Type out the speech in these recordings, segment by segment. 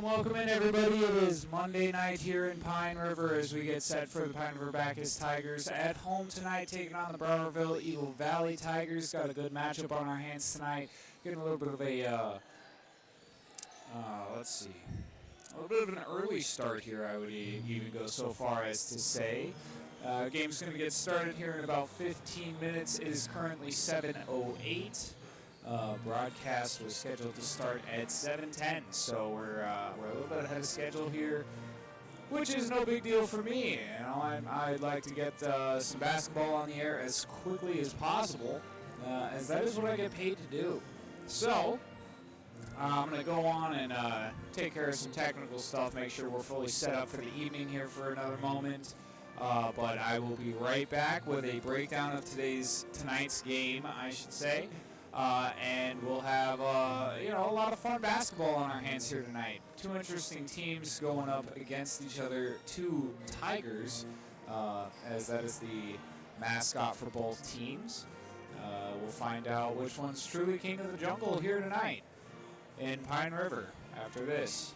Welcome in, everybody. It is Monday night here in Pine River as we get set for the Pine River-Backus Tigers at home tonight, taking on the Browerville-Eagle Valley Tigers. Got a good matchup on our hands tonight. Getting a little bit of a, let's see, a little bit of an early start here, I would even go so far as to say. Game's going to get started here in about 15 minutes. It is currently 7:08. Broadcast was scheduled to start at 7:10, so we're a little bit ahead of schedule here, which is no big deal for me. You know, I'd like to get some basketball on the air as quickly as possible, as that is what I get paid to do. So I'm going to go on and take care of some technical stuff, make sure we're fully set up for the evening here for another moment. But I will be right back with a breakdown of tonight's game, I should say. And we'll have a lot of fun basketball on our hands here tonight. Two interesting teams going up against each other, two Tigers, as that is the mascot for both teams. We'll find out which one's truly king of the jungle here tonight in Pine River after this.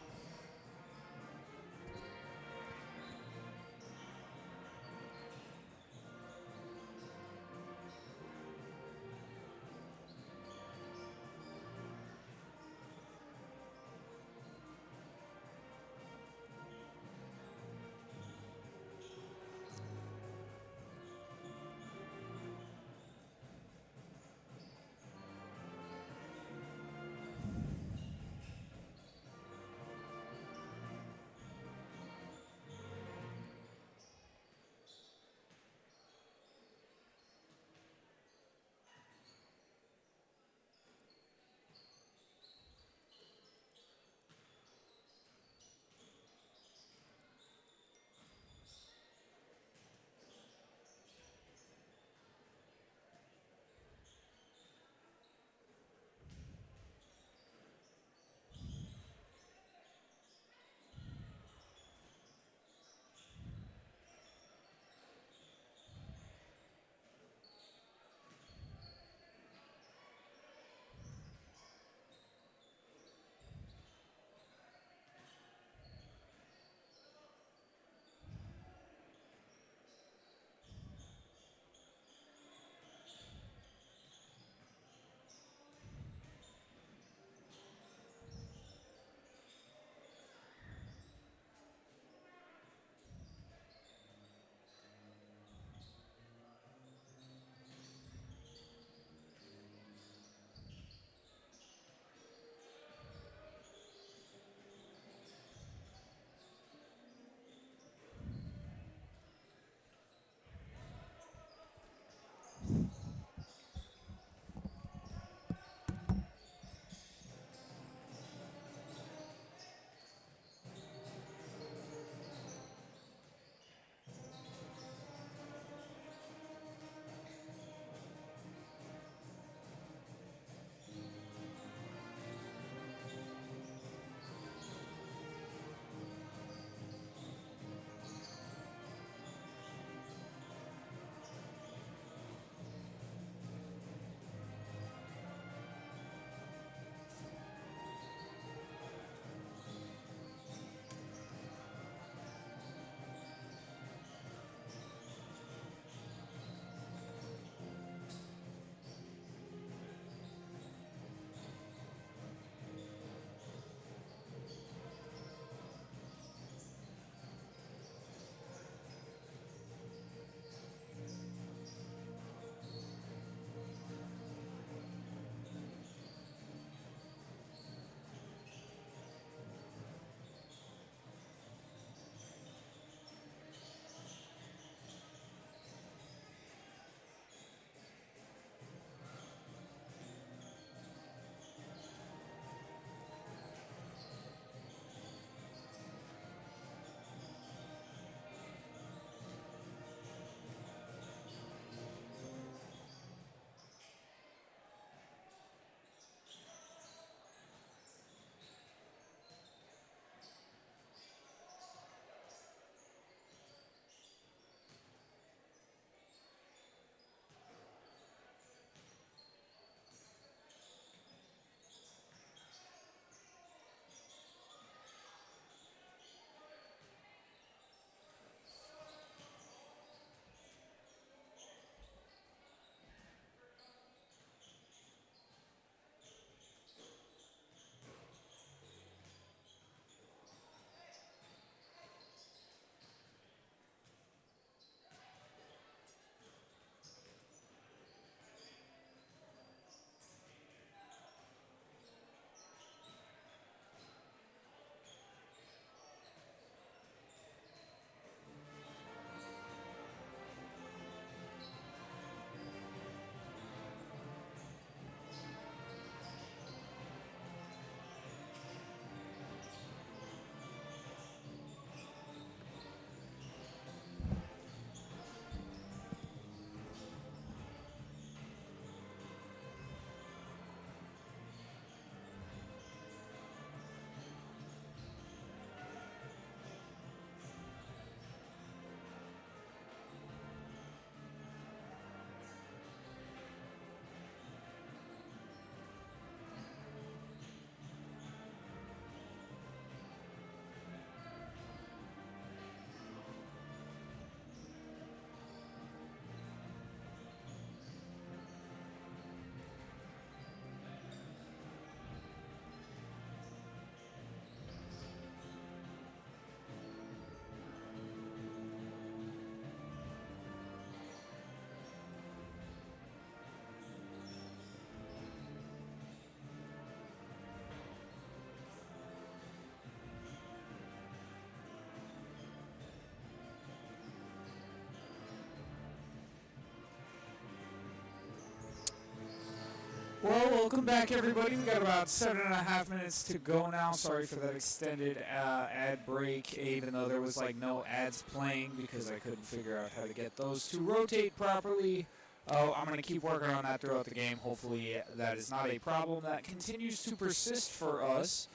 Well, welcome back, everybody. We got about 7.5 minutes to go now. Sorry for that extended ad break, even though there was like no ads playing because I couldn't figure out how to get those to rotate properly. I'm going to keep working on that throughout the game. Hopefully that is not a problem that continues to persist for us.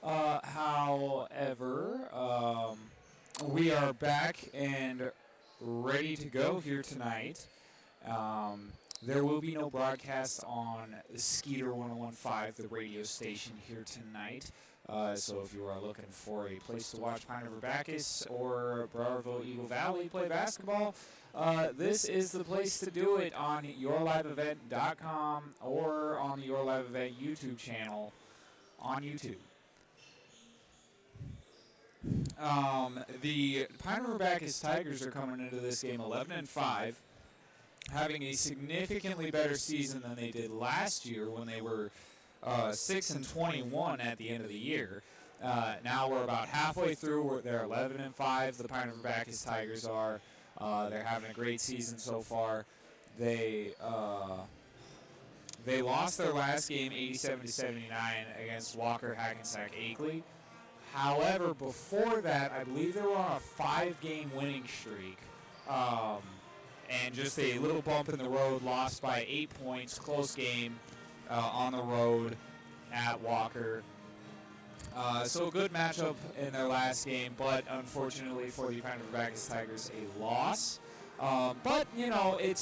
However, we are back and ready to go here tonight. There will be no broadcast on Skeeter 101.5, the radio station here tonight. So if you are looking for a place to watch River-Backus or Browerville-Eagle Valley play basketball, this is the place to do it on yourliveevent.com or on the Your Live Event YouTube channel on YouTube. The River-Backus Tigers are coming into this game 11-5. Having a significantly better season than they did last year when they were 6-21 at the end of the year. Now we're about halfway through. They're 11-5. The River-Backus Tigers are. They're having a great season so far. They lost their last game 87-79 against Walker Hackensack Akeley. However, before that, I believe they were on a 5-game winning streak. And just a little bump in the road, lost by 8 points, close game on the road at Walker. So a good matchup in their last game, but unfortunately for the River-Backus Tigers, a loss. But, you know, it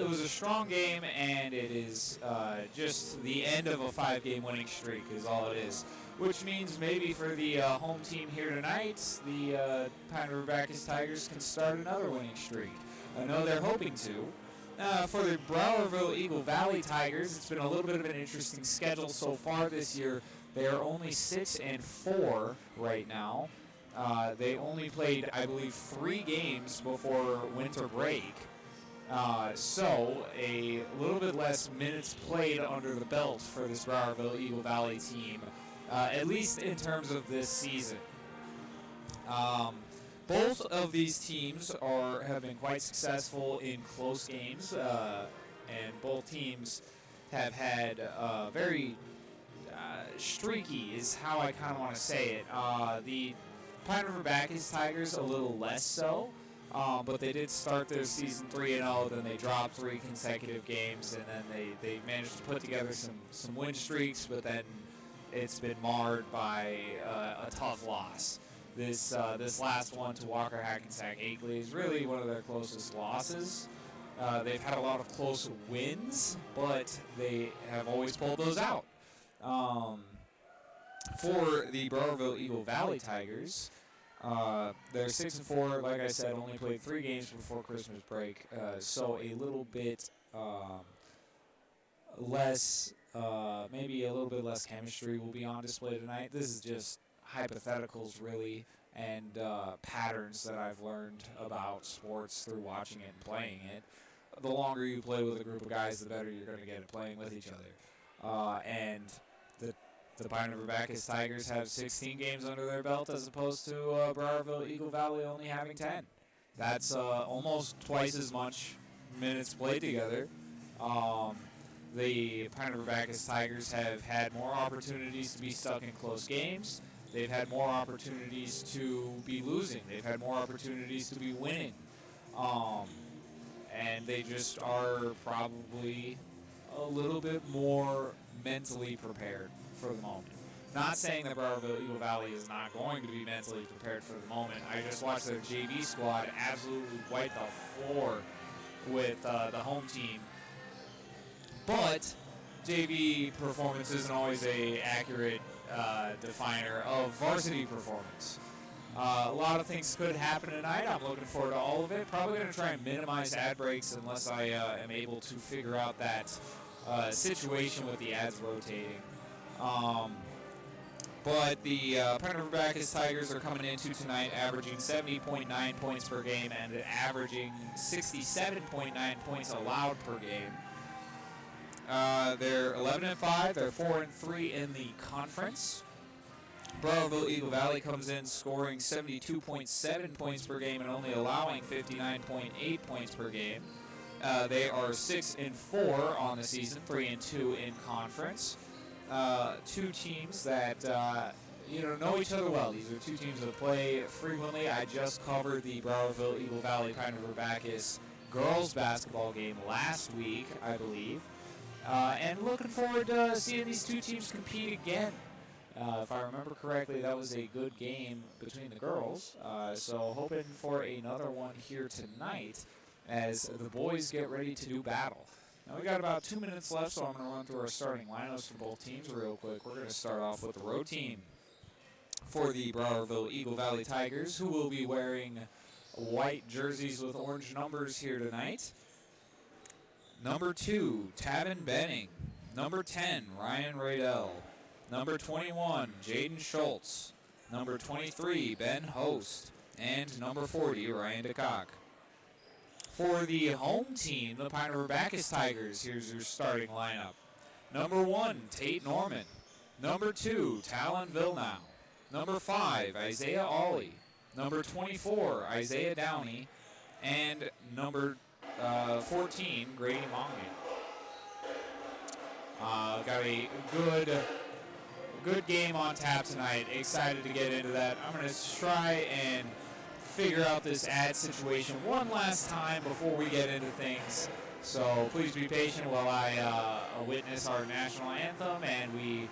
was a strong game, and it is just the end of a 5-game winning streak is all it is. Which means maybe for the home team here tonight, the River-Backus Tigers can start another winning streak. I know they're hoping to. For the Browerville-Eagle Valley Tigers, it's been a little bit of an interesting schedule so far this year. They are only 6-4 right now. They only played, I believe, 3 games before winter break. So a little bit less minutes played under the belt for this Browerville-Eagle Valley team, at least in terms of this season. Both of these teams have been quite successful in close games, and both teams have had very streaky is how I kind of want to say it. The River-Backus Tigers a little less so, but they did start their season 3-0, then they dropped 3 consecutive games, and then they managed to put together some win streaks, but then it's been marred by a tough loss. This last one to Walker Hackensack Akeley is really one of their closest losses. They've had a lot of close wins, but they have always pulled those out. For the Browerville-Eagle Valley Tigers, they're 6-4. Like I said, only played 3 games before Christmas break, so a little bit less, maybe a little bit less chemistry will be on display tonight. This is just hypotheticals, really, and patterns that I've learned about sports through watching it and playing it. The longer you play with a group of guys, the better you're going to get at playing with each other. And the River-Backus Tigers have 16 games under their belt as opposed to Browerville-Eagle Valley only having 10. That's almost twice as much minutes played together. The River-Backus Tigers have had more opportunities to be stuck in close games. They've had more opportunities to be losing. They've had more opportunities to be winning. And they just are probably a little bit more mentally prepared for the moment. Not saying that Browerville-Eagle Valley is not going to be mentally prepared for the moment. I just watched their JV squad absolutely wipe the floor with the home team. But JV performance isn't always an accurate definer of varsity performance. A lot of things could happen tonight. I'm looking forward to all of it. Probably going to try and minimize ad breaks unless I am able to figure out that situation with the ads rotating. But the River-Backus Tigers are coming into tonight averaging 70.9 points per game and averaging 67.9 points allowed per game. They're 11-5. They're 4-3 in the conference. Browerville-Eagle Valley comes in scoring 72.7 points per game and only allowing 59.8 points per game. They are 6-4 on the season, 3-2 in conference. Two teams that know each other well. These are two teams that play frequently. I just covered the Browerville-Eagle Valley Pine River-Backus girls basketball game last week, I believe. And looking forward to seeing these two teams compete again. If I remember correctly, that was a good game between the girls. So hoping for another one here tonight as the boys get ready to do battle. Now we got about 2 minutes left, so I'm going to run through our starting lineups for both teams real quick. We're going to start off with the road team for the Browerville-Eagle Valley Tigers, who will be wearing white jerseys with orange numbers here tonight. Number 2, Tavin Benning. Number 10, Ryan Radell. Number 21, Jaden Schultz. Number 23, Ben Host. And number 40, Ryan DeCock. For the home team, the Pine River-Backus Tigers, here's your starting lineup. Number 1, Tate Norman. Number 2, Talon Villeneuve. Number 5, Isaiah Awley. Number 24, Isaiah Downey. And number 14, Grady Mongan. Got a good game on tap tonight. Excited to get into that. I'm going to try and figure out this ad situation one last time before we get into things. So please be patient while I witness our national anthem, and we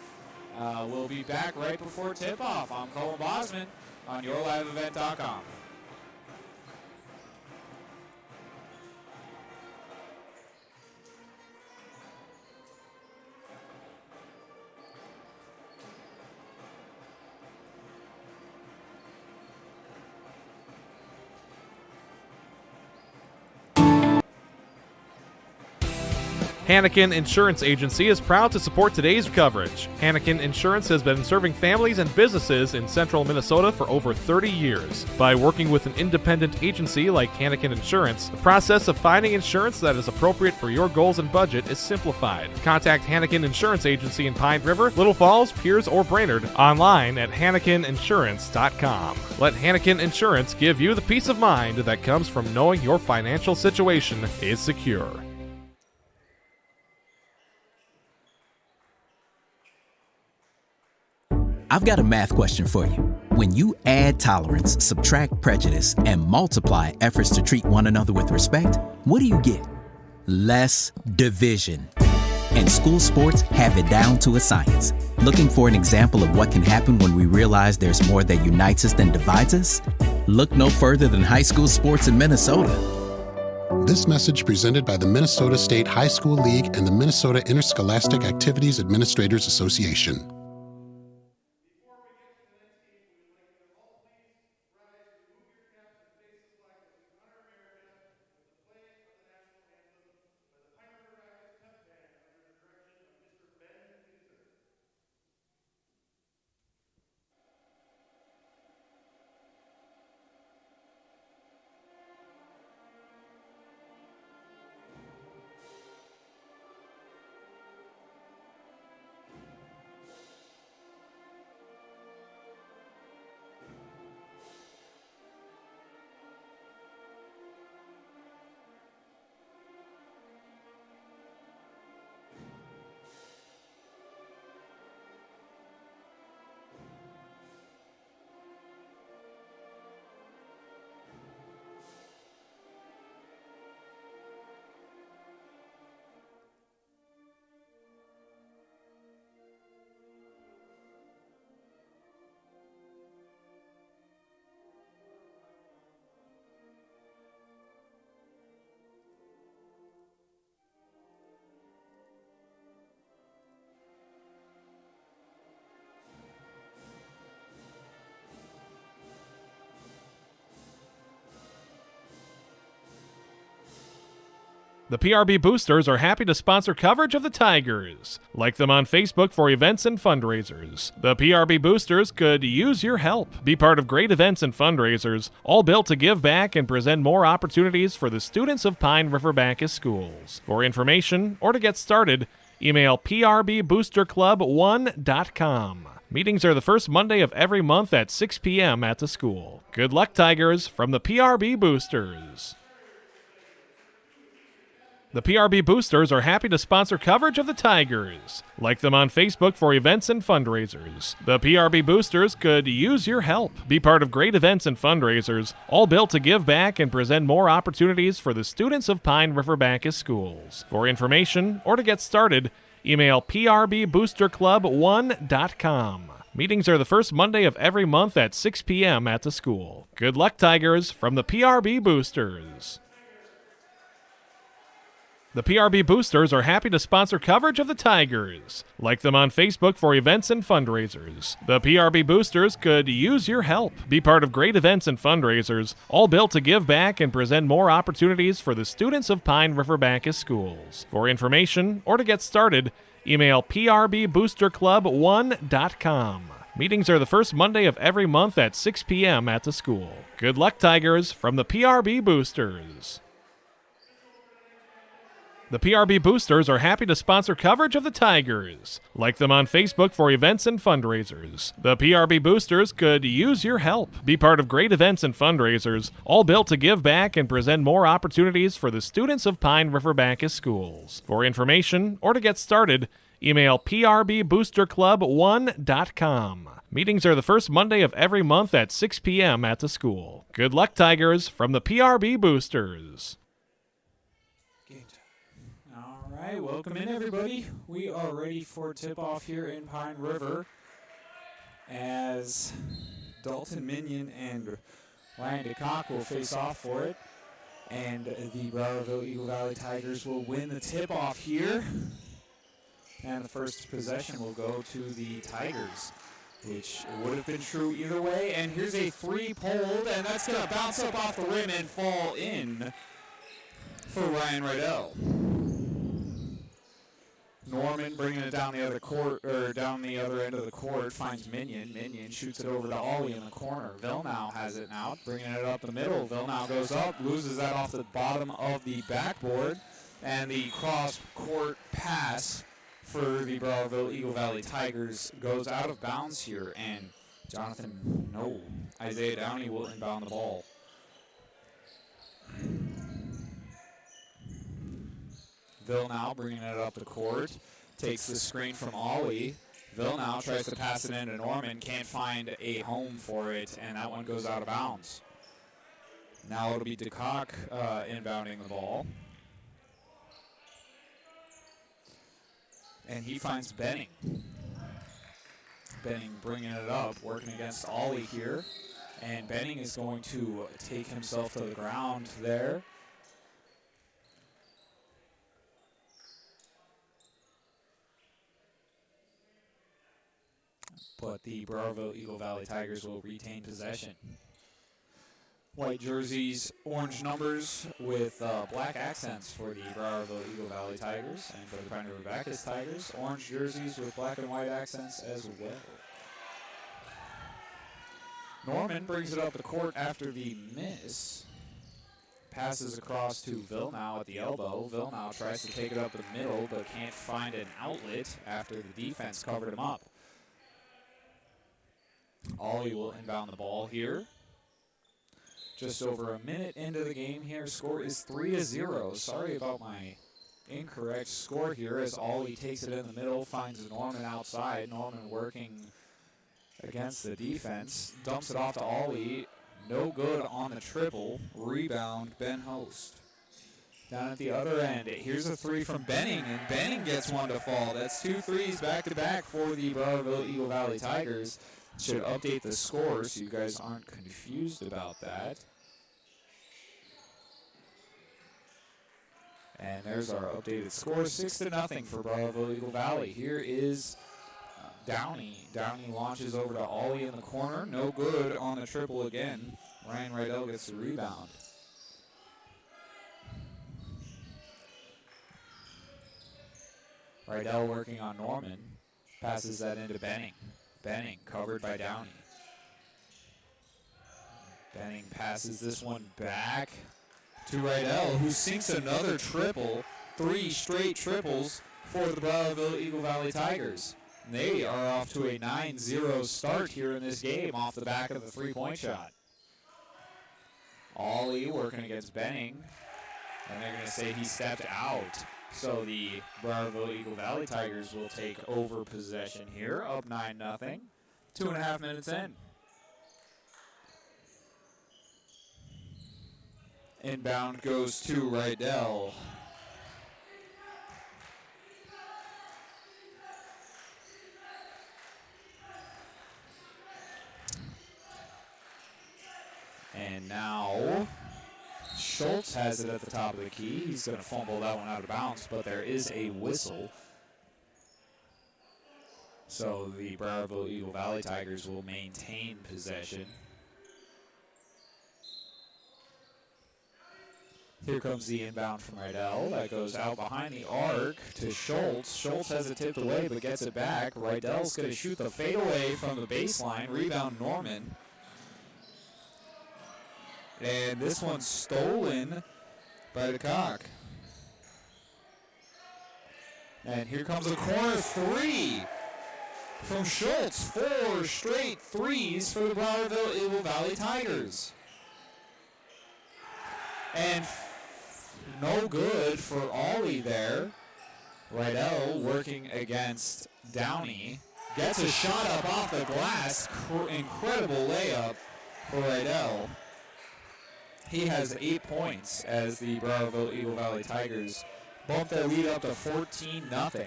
will be back right before tip-off. I'm Colin Bosman on YourLiveEvent.com. Hannikin Insurance Agency is proud to support today's coverage. Hannikin Insurance has been serving families and businesses in central Minnesota for over 30 years. By working with an independent agency like Hannikin Insurance, the process of finding insurance that is appropriate for your goals and budget is simplified. Contact Hannikin Insurance Agency in Pine River, Little Falls, Pierce, or Brainerd online at HannikinInsurance.com. Let Hannikin Insurance give you the peace of mind that comes from knowing your financial situation is secure. I've got a math question for you. When you add tolerance, subtract prejudice, and multiply efforts to treat one another with respect, what do you get? Less division. And school sports have it down to a science. Looking for an example of what can happen when we realize there's more that unites us than divides us? Look no further than high school sports in Minnesota. This message presented by the Minnesota State High School League and the Minnesota Interscholastic Activities Administrators Association. The PRB Boosters are happy to sponsor coverage of the Tigers. Like them on Facebook for events and fundraisers. The PRB Boosters could use your help. Be part of great events and fundraisers, all built to give back and present more opportunities for the students of Pine River-Backus schools. For information or to get started, email prboosterclub1.com. Meetings are the first Monday of every month at 6 p.m. at the school. Good luck, Tigers, from the PRB Boosters. The PRB Boosters are happy to sponsor coverage of the Tigers. Like them on Facebook for events and fundraisers. The PRB Boosters could use your help. Be part of great events and fundraisers, all built to give back and present more opportunities for the students of Pine River-Backus schools. For information or to get started, email prboosterclub1.com. Meetings are the first Monday of every month at 6 p.m. at the school. Good luck, Tigers, from the PRB Boosters. The PRB Boosters are happy to sponsor coverage of the Tigers. Like them on Facebook for events and fundraisers. The PRB Boosters could use your help. Be part of great events and fundraisers, all built to give back and present more opportunities for the students of Pine River-Backus schools. For information or to get started, email prboosterclub1.com. Meetings are the first Monday of every month at 6 p.m. at the school. Good luck, Tigers, from the PRB Boosters. The PRB Boosters are happy to sponsor coverage of the Tigers. Like them on Facebook for events and fundraisers. The PRB Boosters could use your help. Be part of great events and fundraisers, all built to give back and present more opportunities for the students of Pine River-Backus schools. For information or to get started, email prboosterclub1.com. Meetings are the first Monday of every month at 6 p.m. at the school. Good luck, Tigers, from the PRB Boosters. All right, welcome in, everybody. We are ready for tip-off here in Pine River as Dalton Minion and Ryan DeCock will face off for it. And the Browerville-Eagle Valley Tigers will win the tip-off here. And the first possession will go to the Tigers, which would have been true either way. And here's a three pulled, and that's going to bounce up off the rim and fall in for Ryan Rydell. Norman bringing it down the other court, or down the other end of the court, finds Minion. Minion shoots it over to Ollie in the corner. Villeneuve has it now, bringing it up the middle. Villeneuve goes up, loses that off the bottom of the backboard, and the cross-court pass for the Browerville-Eagle Valley Tigers goes out of bounds here, and Isaiah Downey will inbound the ball. Villeneuve bringing it up the court, takes the screen from Ollie. Villeneuve tries to pass it into Norman, can't find a home for it, and that one goes out of bounds. Now it'll be DeCock inbounding the ball. And he finds Benning. Benning bringing it up, working against Ollie here. And Benning is going to take himself to the ground there. But the Browerville-Eagle Valley Tigers will retain possession. White jerseys, orange numbers with black accents for the Browerville-Eagle Valley Tigers, and for the Pine River-Backus Tigers, orange jerseys with black and white accents as well. Norman brings it up the court after the miss. Passes across to Villeneuve at the elbow. Villeneuve tries to take it up the middle, but can't find an outlet after the defense covered him up. Ollie will inbound the ball here. Just over a minute into the game here. Score is 3-0. Sorry about my incorrect score here as Ollie takes it in the middle, finds Norman outside. Norman working against the defense. Dumps it off to Ollie. No good on the triple. Rebound, Ben Host. Down at the other end, here's a three from Benning, and Benning gets one to fall. That's 2 threes back-to-back for the Browerville-Eagle Valley Tigers. Should update the score so you guys aren't confused about that. And there's our updated score, 6-0 for Browerville-Eagle Valley. Here is Downey. Downey launches over to Ollie in the corner. No good on the triple again. Ryan Rydell gets the rebound. Rydell working on Norman. Passes that into Benning. Benning covered by Downey. Benning passes this one back to Rydell, who sinks another triple. 3 straight triples for the Browerville-Eagle Valley Tigers. They are off to a 9-0 start here in this game off the back of the three-point shot. Ollie working against Benning. And they're going to say he stepped out. So the Browerville-Eagle Valley Tigers will take over possession here, up 9-0. 2.5 minutes in. Inbound goes to Rydell. And now Schultz has it at the top of the key. He's going to fumble that one out of bounds, but there is a whistle. So the Browerville-Eagle Valley Tigers will maintain possession. Here comes the inbound from Rydell. That goes out behind the arc to Schultz. Schultz has it tipped away but gets it back. Rydell's going to shoot the fadeaway from the baseline. Rebound Norman. And this one's stolen by the Cock. And here comes a corner three from Schultz. 4 straight threes for the Browerville-Eagle Valley Tigers. And no good for Ollie there. Rydell working against Downey. Gets a shot up off the glass. Incredible layup for Rydell. He has 8 points as the Browerville-Eagle Valley Tigers bump their lead up to 14-0.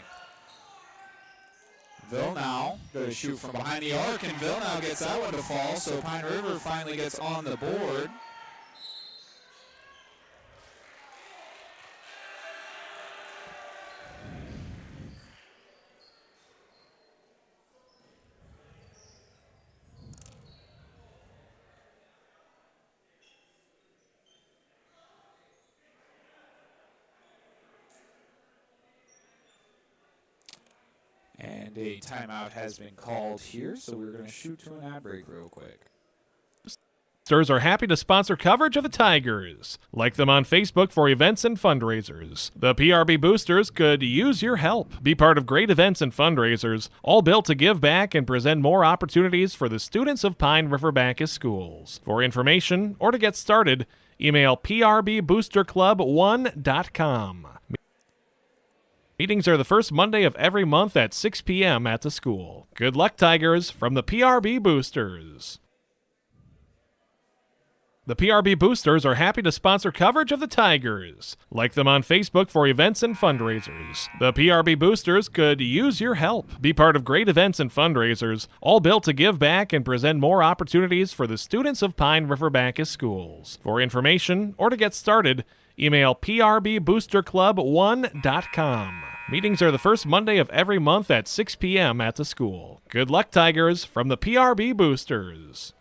Villeneuve going to shoot from behind the arc, and Villeneuve gets that one to fall, so Pine River finally gets on the board. And a timeout has been called here, so we're going to shoot to an ad break real quick. Boosters are happy to sponsor coverage of the Tigers. Like them on Facebook for events and fundraisers. The PRB Boosters could use your help. Be part of great events and fundraisers, all built to give back and present more opportunities for the students of Pine River-Backus schools. For information or to get started, email prboosterclub1.com. Meetings are the first Monday of every month at 6 p.m. at the school. Good luck, Tigers, from the PRB Boosters. The PRB Boosters are happy to sponsor coverage of the Tigers. Like them on Facebook for events and fundraisers. The PRB Boosters could use your help. Be part of great events and fundraisers, all built to give back and present more opportunities for the students of Pine River-Backus schools. For information or to get started, email prboosterclub1.com. Meetings are the first Monday of every month at 6 p.m. at the school. Good luck, Tigers, from the PRB Boosters.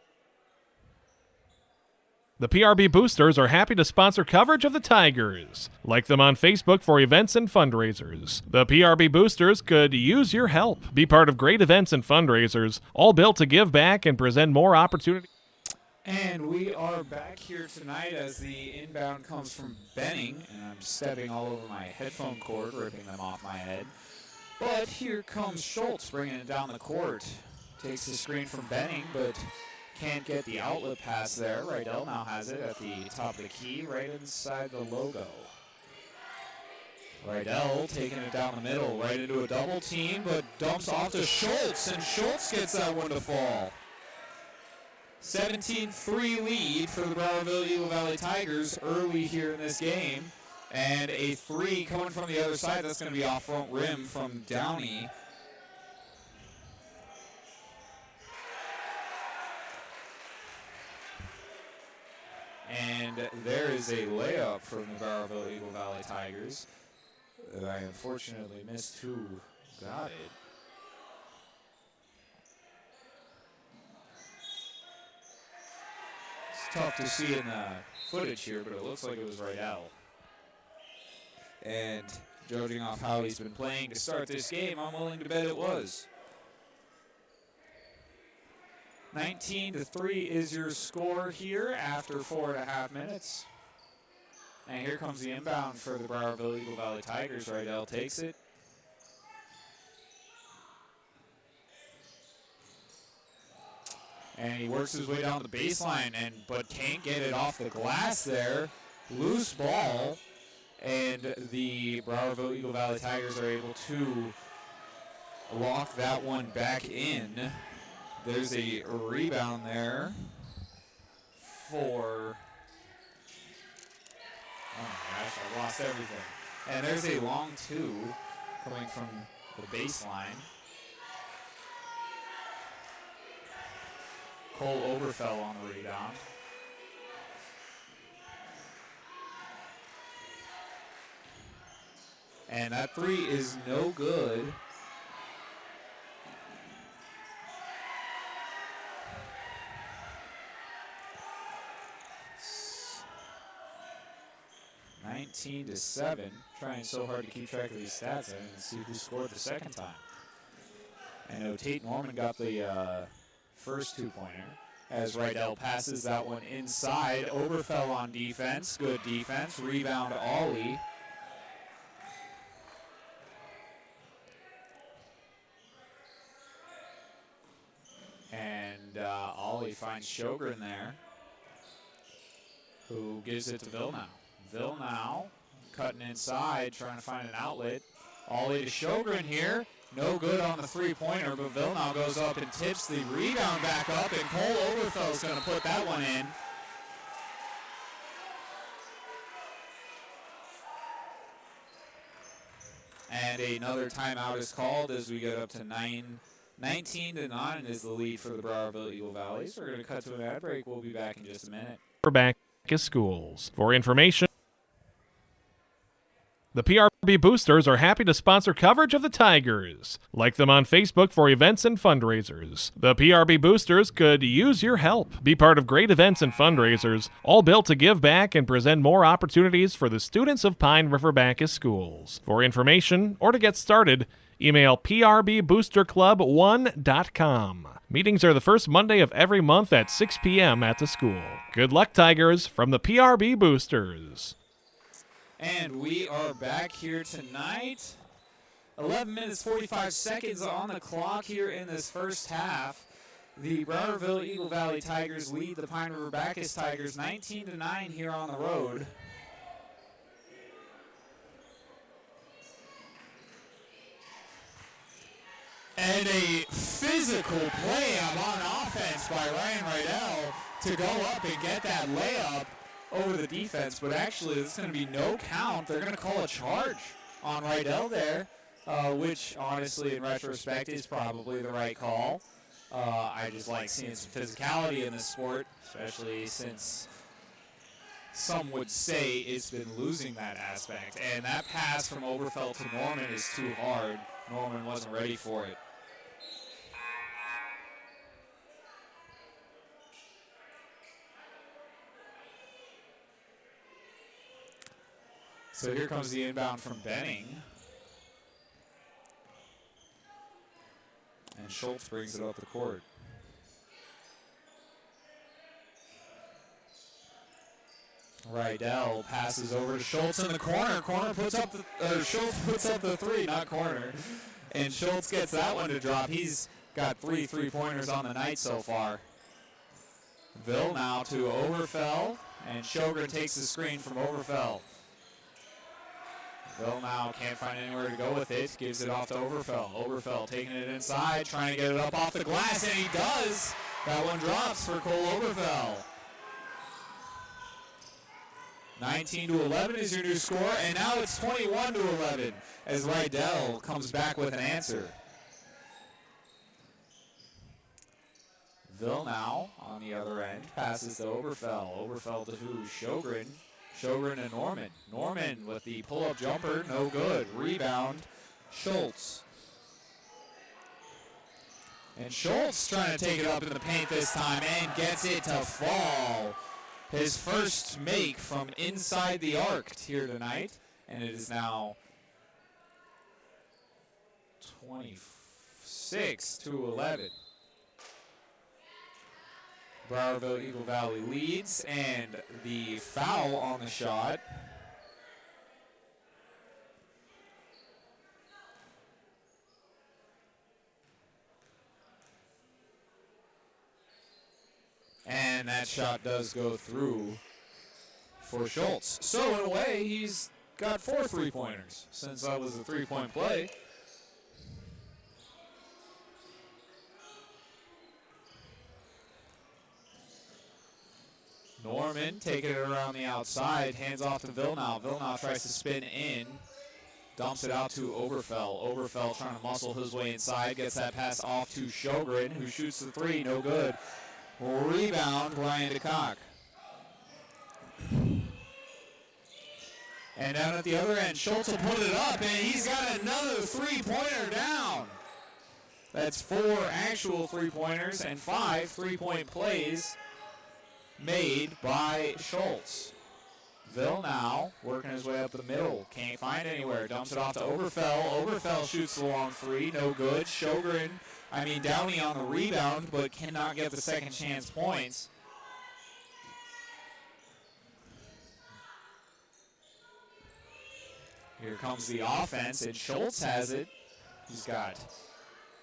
The PRB Boosters are happy to sponsor coverage of the Tigers. Like them on Facebook for events and fundraisers. The PRB Boosters could use your help. Be part of great events and fundraisers, all built to give back and present more opportunities. And we are back here tonight as the inbound comes from Benning, and I'm stepping all over my headphone cord, ripping them off my head. But here comes Schultz bringing it down the court. Takes the screen from Benning, but can't get the outlet pass there. Rydell now has it at the top of the key, right inside the logo. Rydell taking it down the middle, right into a double team, but dumps off to Schultz, and Schultz gets that one to fall. 17-3 lead for the Browerville-Eagle Valley Tigers early here in this game. And a three coming from the other side. That's going to be off front rim from Downey. And there is a layup from the Browerville-Eagle Valley Tigers that I unfortunately missed who got it. Tough to see in the footage here, but it looks like it was Rydell. And judging off how he's been playing to start this game, I'm willing to bet it was. 19-3 is your score here after 4.5 minutes. And here comes the inbound for the Browerville-Eagle Valley Tigers. Rydell takes it. And he works his way down the baseline, but can't get it off the glass there. Loose ball. And the Browerville-Eagle Valley Tigers are able to lock that one back in. There's a rebound there for, oh my gosh, I lost everything. And there's a long two coming from the baseline. Cole Oberfell on the rebound. And that three is no good. It's 19-7. Trying so hard to keep track of these stats. I didn't see who scored the second time. I know Tate Norman got the first two-pointer. As Rydell passes that one inside. Oberfell on defense. Good defense. Rebound Ollie. And Ollie finds Sjogren there, who gives it to Vilnau. Vilnau cutting inside, trying to find an outlet. Ollie to Sjogren here. No good on the three-pointer, but Vilnau goes up and tips the rebound back up, and Cole Oberfell's going to put that one in. And another timeout is called as we get up to 19-9 is the lead for the Browerville-Eagle Valleys. We're going to cut to an ad break. We'll be back in just a minute. River-Backus schools. For information, the PRB Boosters are happy to sponsor coverage of the Tigers. Like them on Facebook for events and fundraisers. The PRB Boosters could use your help. Be part of great events and fundraisers, all built to give back and present more opportunities for the students of Pine River-Backus schools. For information or to get started, email prboosterclub1.com. Meetings are the first Monday of every month at 6 p.m. at the school. Good luck, Tigers, from the PRB Boosters. And we are back here tonight. 11 minutes, 45 seconds on the clock here in this first half. The Browerville-Eagle Valley Tigers lead the Pine River-Backus Tigers 19-9 here on the road. And a physical play on offense by Ryan Rydell to go up and get that layup over the defense, but actually it's going to be no count. They're going to call a charge on Rydell there, which honestly in retrospect is probably the right call. I just like seeing some physicality in this sport, especially since some would say it's been losing that aspect. And that pass from Oberfell to Norman is too hard. Norman wasn't ready for it. So here comes the inbound from Benning. And Schultz brings it up the court. Rydell passes over to Schultz in the corner. Schultz puts up the three, not corner. And Schultz gets that one to drop. He's got 3 3-pointers on the night so far. Vilnau to Oberfell, and Sjogren takes the screen from Oberfell. Vilnau can't find anywhere to go with it. Gives it off to Oberfell. Oberfell taking it inside, trying to get it up off the glass, and he does. That one drops for Cole Oberfell. 19-11 is your new score, and now it's 21-11 as Rydell comes back with an answer. Vilnau on the other end passes to Oberfell. Oberfell to who? Sjogren. Sjogren and Norman. Norman with the pull-up jumper, no good. Rebound, Schultz. And Schultz trying to take it up in the paint this time and gets it to fall. His first make from inside the arc here tonight. And it is now 26-11. Browerville-Eagle Valley leads, and the foul on the shot. And that shot does go through for Schultz. So in a way, he's got 4 3-pointers since that was a 3-point play. Norman taking it around the outside, hands off to Villeneuve. Villeneuve tries to spin in, dumps it out to Oberfell. Oberfell trying to muscle his way inside, gets that pass off to Sjogren, who shoots the 3, no good. Rebound, Ryan DeCock. And down at the other end, Schultz will put it up, and he's got another 3-pointer down. That's 4 actual 3-pointers and 5 3-point plays made by Schultz. Vil now working his way up the middle. Can't find anywhere. Dumps it off to Oberfell. Oberfell shoots the long 3. No good. Downey on the rebound, but cannot get the second chance points. Here comes the offense, and Schultz has it. He's got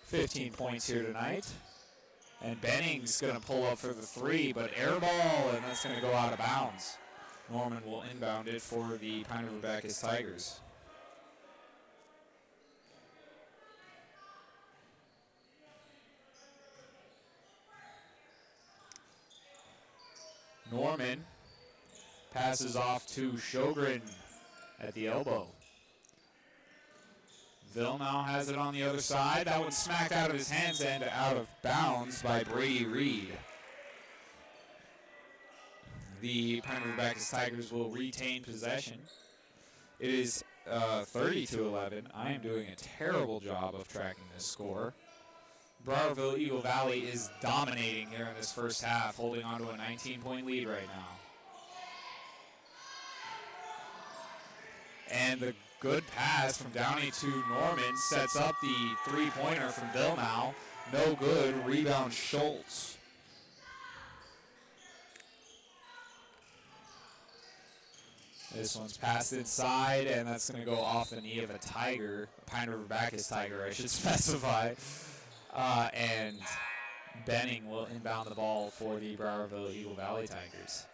15 points here tonight. And Benning's going to pull up for the 3, but air ball, and that's going to go out of bounds. Norman will inbound it for the Pine River-Backus Tigers. Norman passes off to Sjogren at the elbow. Vil now has it on the other side. That one smacked out of his hands and out of bounds by Brady Reed. The Pine River-Backus Tigers will retain possession. It is 30-11. I am doing a terrible job of tracking this score. Browerville-Eagle Valley is dominating here in this first half, holding on to a 19-point lead right now. And the good pass from Downey to Norman sets up the 3-pointer from Villeneuve. No good. Rebound Schultz. This one's passed inside, and that's going to go off the knee of a Tiger, a Pine River-Backus Tiger, I should specify. And Benning will inbound the ball for the Browerville-Eagle Valley Tigers.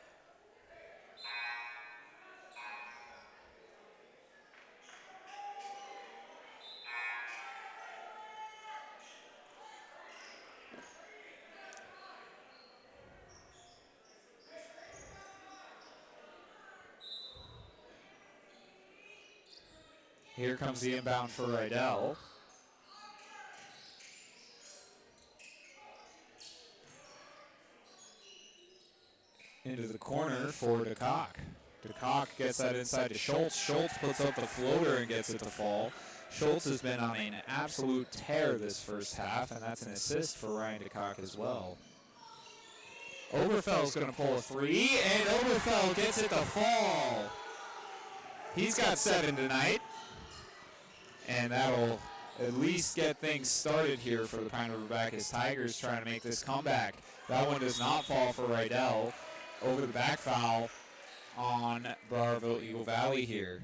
Here comes the inbound for Rydell. Into the corner for DeCock. DeCock gets that inside to Schultz. Schultz puts up the floater and gets it to fall. Schultz has been on an absolute tear this first half, and that's an assist for Ryan DeCock as well. Oberfell's going to pull a 3, and Oberfell gets it to fall. He's got 7 tonight. And that'll at least get things started here for the Pine River-Backus Tigers trying to make this comeback. That one does not fall for Rydell. Over the back foul on Browerville-Eagle Valley here.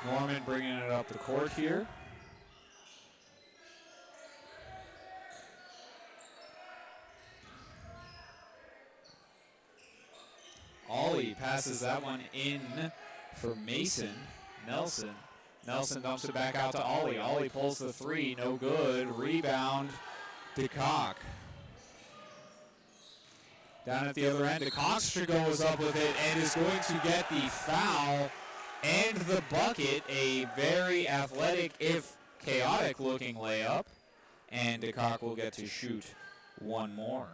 Norman bringing it up the court here. Ollie passes that one in for Mason. Nelson dumps it back out to Ollie. Ollie pulls the 3, no good. Rebound, DeCock. Down at the other end, DeCock goes up with it and is going to get the foul and the bucket. A very athletic, if chaotic looking layup. And DeCock will get to shoot one more.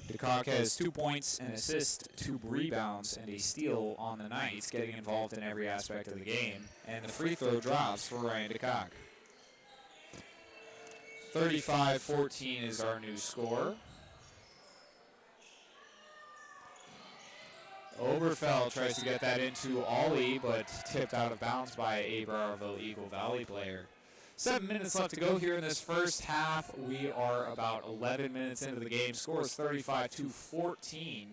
DeCock has 2 points, an assist, 2 rebounds, and a steal on the night. He's getting involved in every aspect of the game. And the free throw drops for Ryan DeCock. 35-14 is our new score. Oberfell tries to get that into Ollie, but tipped out of bounds by a Browerville-Eagle Valley player. 7 minutes left to go here in this first half. We are about 11 minutes into the game. Score is 35-14.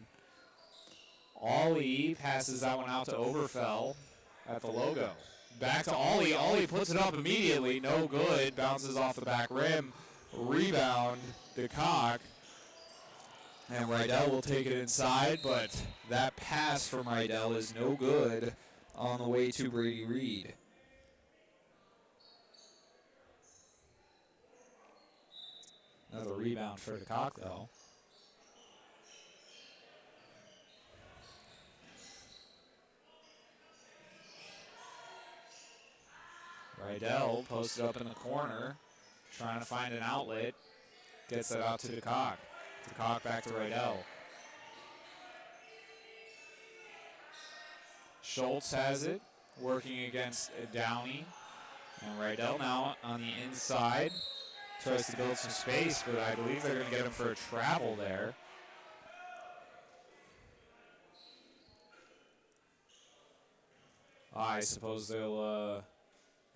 Ollie passes that one out to Oberfell. at the logo. Back to Ollie. Ollie puts it up immediately. No good. Bounces off the back rim. Rebound to Cock. And Rydell will take it inside, but that pass from Rydell is no good on the way to Brady Reed. Another rebound for the Cock, though. Rydell posted up in the corner, trying to find an outlet. Gets it out to DeCock. DeCock back to Rydell. Schultz has it, working against Downey. And Rydell now on the inside. Tries to build some space, but I believe they're going to get him for a travel there. I suppose they'll,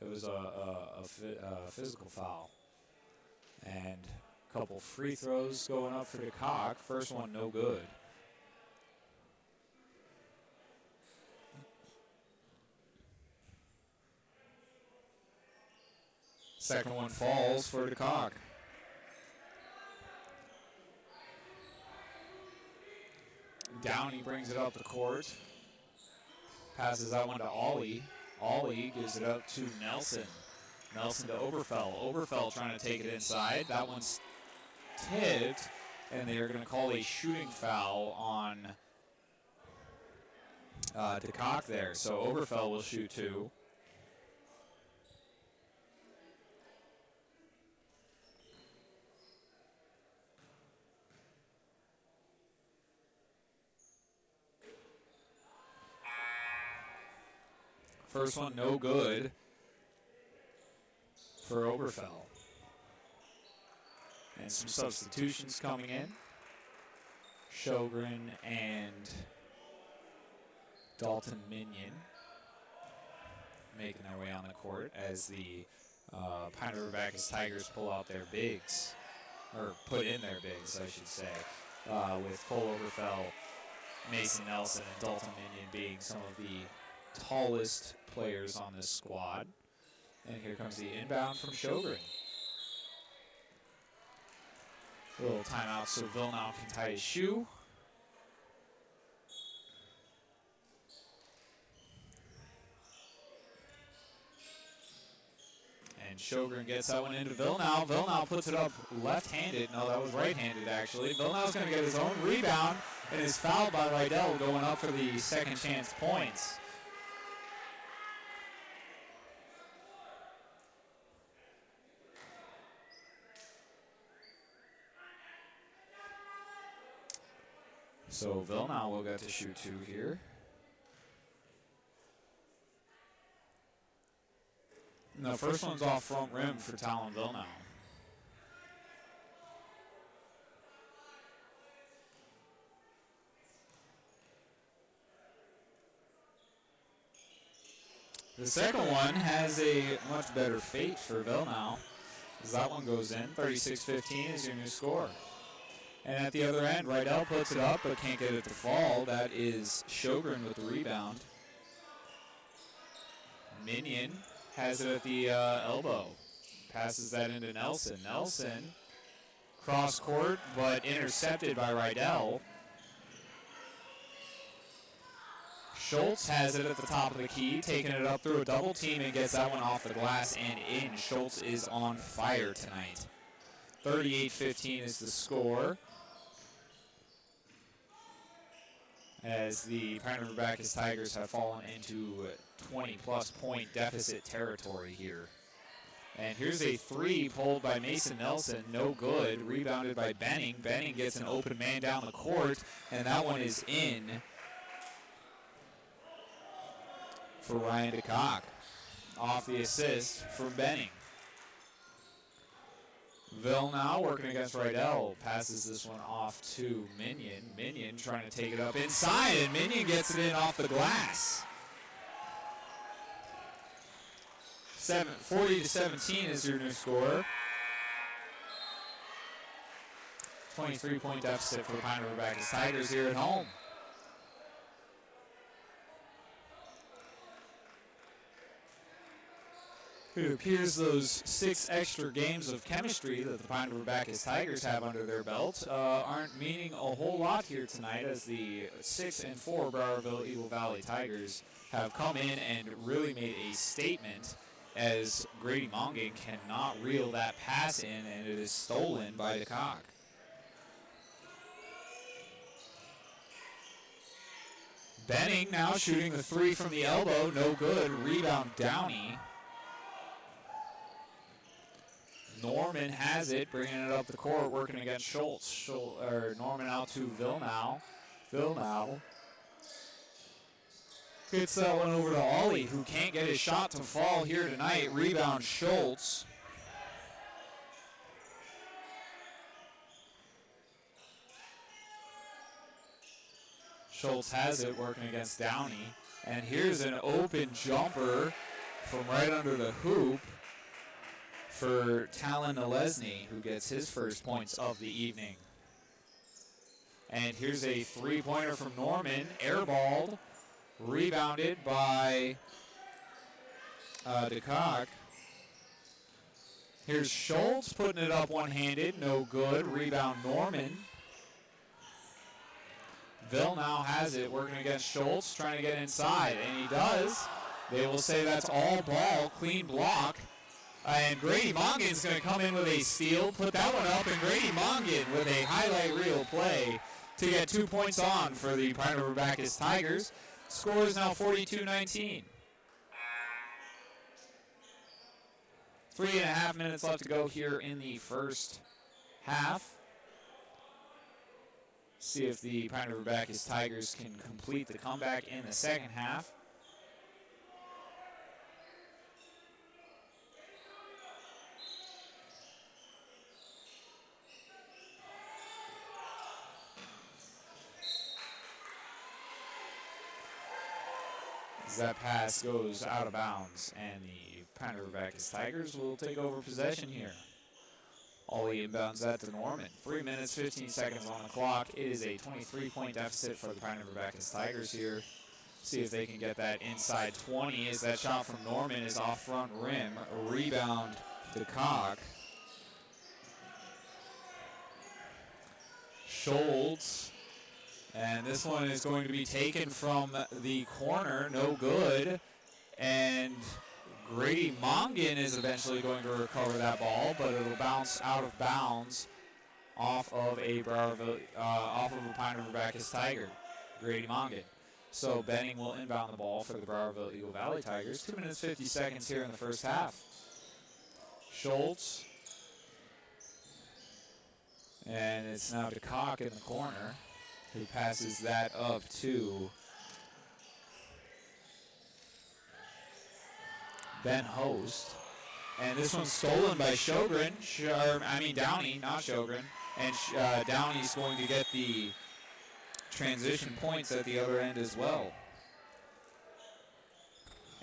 it was a physical foul. And a couple free throws going up for DeCock. First one, no good. Second one falls for DeCock. Downey brings it up the court. Passes that one to Ollie. Ollie gives it up to Nelson. Nelson to Oberfell. Oberfell trying to take it inside. That one's tipped, and they're going to call a shooting foul on DeCock there. So Oberfell will shoot two. First one, no good for Oberfell. And some substitutions coming in. Sjogren and Dalton Minion making their way on the court as the Pine River-Backus Tigers pull out their bigs, or put in their bigs, I should say, with Cole Oberfell, Mason Nelson, and Dalton Minion being some of the tallest players on this squad. And here comes the inbound from Sjogren. A little timeout so Villeneuve can tie his shoe. And Sjogren gets that one into Villeneuve. Villeneuve puts it up left-handed. No, that was right-handed, actually. Villeneuve's going to get his own rebound and is fouled by Rydell, going up for the second chance points. So Villeneuve will get to shoot two here. And the first one's off front rim for Talon Villeneuve. The second one has a much better fate for Villeneuve, as that one goes in. 36-15 is your new score. And at the other end, Rydell puts it up but can't get it to fall. That is Sjogren with the rebound. Minion has it at the elbow. Passes that into Nelson. Nelson, cross court, but intercepted by Rydell. Schultz has it at the top of the key, taking it up through a double team and gets that one off the glass and in. Schultz is on fire tonight. 38-15 is the score, as the Pine River-Backus Tigers have fallen into 20-plus point deficit territory here. And here's a three pulled by Mason Nelson, no good, rebounded by Benning. Benning gets an open man down the court, and that one is in for Ryan DeCock, off the assist from Benning. Villeneuve working against Rydell, passes this one off to Minion. Minion trying to take it up inside, and Minion gets it in off the glass. 40-17 is your new score. 23-point deficit for the Pine River-Backus Tigers here at home. It appears those 6 extra games of chemistry that the Pine River-Backus Tigers have under their belt aren't meaning a whole lot here tonight, as the 6-4 Browerville-Eagle Valley Tigers have come in and really made a statement, as Grady Mongan cannot reel that pass in, and it is stolen by DeCock. Benning now shooting the 3 from the elbow, no good. Rebound Downey. Norman has it, bringing it up the court, working against Schultz. Norman out to Villeneuve. Villeneuve gets that one over to Ollie, who can't get his shot to fall here tonight. Rebound Schultz. Schultz has it, working against Downey. And here's an open jumper from right under the hoop for Talon Nalesny, who gets his first points of the evening. And here's a 3-pointer from Norman, airballed, rebounded by DeCock. Here's Schultz putting it up one-handed, no good. Rebound Norman. Villeneuve has it, working against Schultz, trying to get inside, and he does. They will say that's all ball, clean block. And Grady Mongan's going to come in with a steal, put that one up, and Grady Mongan with a highlight reel play to get 2 points on for the Pine River-Backus Tigers. Score is now 42-19. 3.5 minutes left to go here in the first half. See if the Pine River-Backus Tigers can complete the comeback in the second half. As that pass goes out of bounds, and the Pine River-Backus Tigers will take over possession here. Ollie inbounds that to Norman. 3 minutes, 15 seconds on the clock. It is a 23-point deficit for the Pine River-Backus Tigers here. See if they can get that inside 20, as that shot from Norman is off front rim. A rebound to Cock. Schultz. And this one is going to be taken from the corner. No good. And Grady Mongan is eventually going to recover that ball, but it'll bounce out of bounds off of a Pine River-Backus Tiger, Grady Mongan. So Benning will inbound the ball for the Browerville-Eagle Valley Tigers. 2 minutes, 50 seconds here in the first half. Schultz. And it's now to Cock in the corner, who passes that up to Ben Host. And this one's stolen by Sjogren. Downey, not Sjogren. And Downey's going to get the transition points at the other end as well.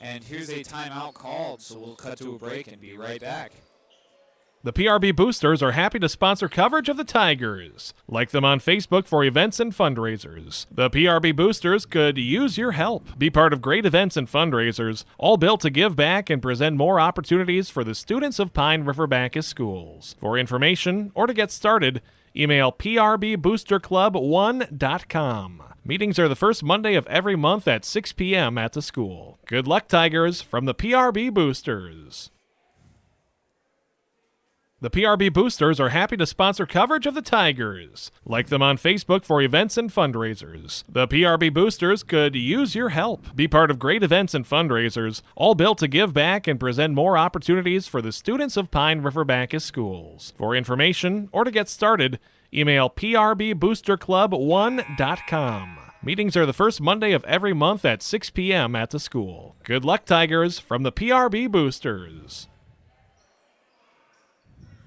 And here's a timeout called, so we'll cut to a break and be right back. The PRB Boosters are happy to sponsor coverage of the Tigers. Like them on Facebook for events and fundraisers. The PRB Boosters could use your help. Be part of great events and fundraisers, all built to give back and present more opportunities for the students of Pine River-Backus schools. For information or to get started, email prboosterclub1.com. Meetings are the first Monday of every month at 6 p.m. at the school. Good luck, Tigers, from the PRB Boosters. The PRB Boosters are happy to sponsor coverage of the Tigers. Like them on Facebook for events and fundraisers. The PRB Boosters could use your help. Be part of great events and fundraisers, all built to give back and present more opportunities for the students of Pine River-Backus schools. For information or to get started, email prboosterclub1.com. Meetings are the first Monday of every month at 6 p.m. at the school. Good luck, Tigers, from the PRB Boosters.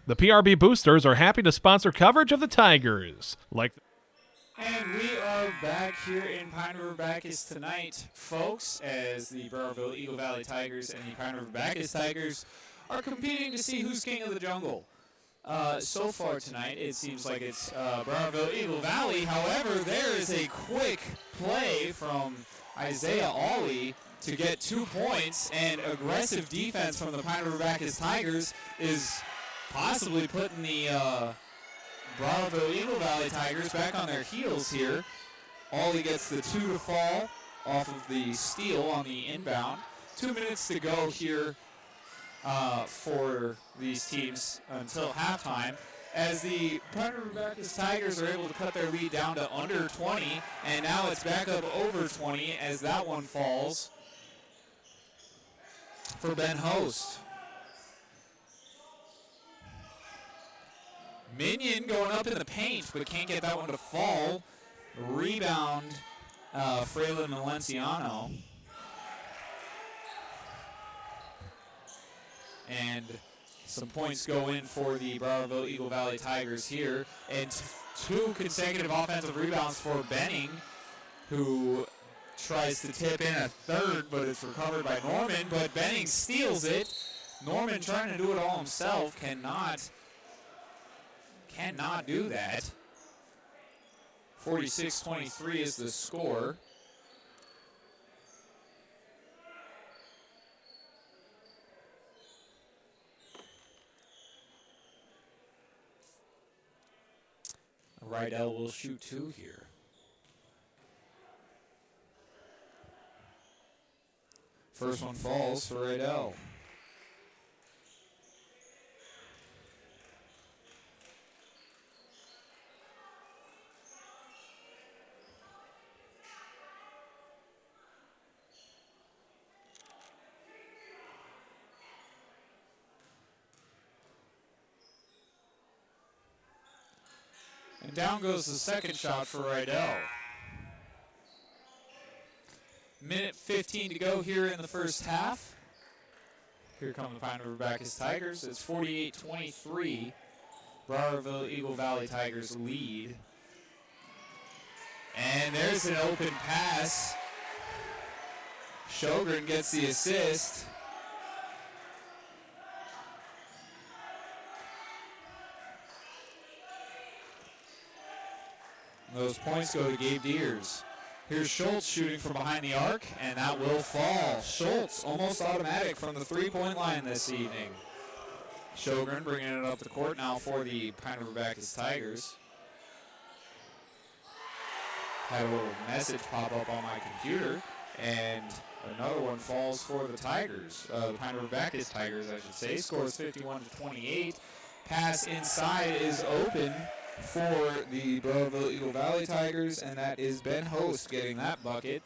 The PRB Boosters are happy to sponsor coverage of the Tigers. And we are back here in Pine River-Backus tonight, folks, as the Browerville-Eagle Valley Tigers and the Pine River-Backus Tigers are competing to see who's king of the jungle. So far tonight, it seems like it's Browerville-Eagle Valley. However, there is a quick play from Isaiah Ollie to get 2 points, and aggressive defense from the Pine River-Backus Tigers is possibly putting the Browerville-Eagle Valley Tigers back on their heels here. Ollie gets the 2 to fall off of the steal on the inbound. 2 minutes to go here for these teams until halftime, as the Pine River-Backus Tigers are able to cut their lead down to under 20, and now it's back up over 20 as that one falls for Ben Host. Minion going up in the paint, but can't get that one to fall. Rebound, Fralin Valenciano. And some points go in for the Browerville-Eagle Valley Tigers here. And 2 consecutive offensive rebounds for Benning, who tries to tip in a third, but it's recovered by Norman. But Benning steals it. Norman, trying to do it all himself, cannot do that. 46-23 is the score. Rydell will shoot 2 here. First one falls for Rydell. And down goes the second shot for Rydell. Minute 15 to go here in the first half. Here come the Pine River-Backus Tigers. It's 48-23. Browerville-Eagle Valley Tigers lead. And there's an open pass. Sjogren gets the assist. Those points go to Gabe Deers. Here's Schultz shooting from behind the arc, and that will fall. Schultz, almost automatic from the three-point line this evening. Sjogren bringing it up the court now for the Pine River-Backus Tigers. Had a little message pop up on my computer, and another one falls for the Tigers. The Pine River-Backus Tigers, I should say. Scores 51-28. Pass inside is open for the Browerville-Eagle Valley Tigers, and that is Ben Host getting that bucket.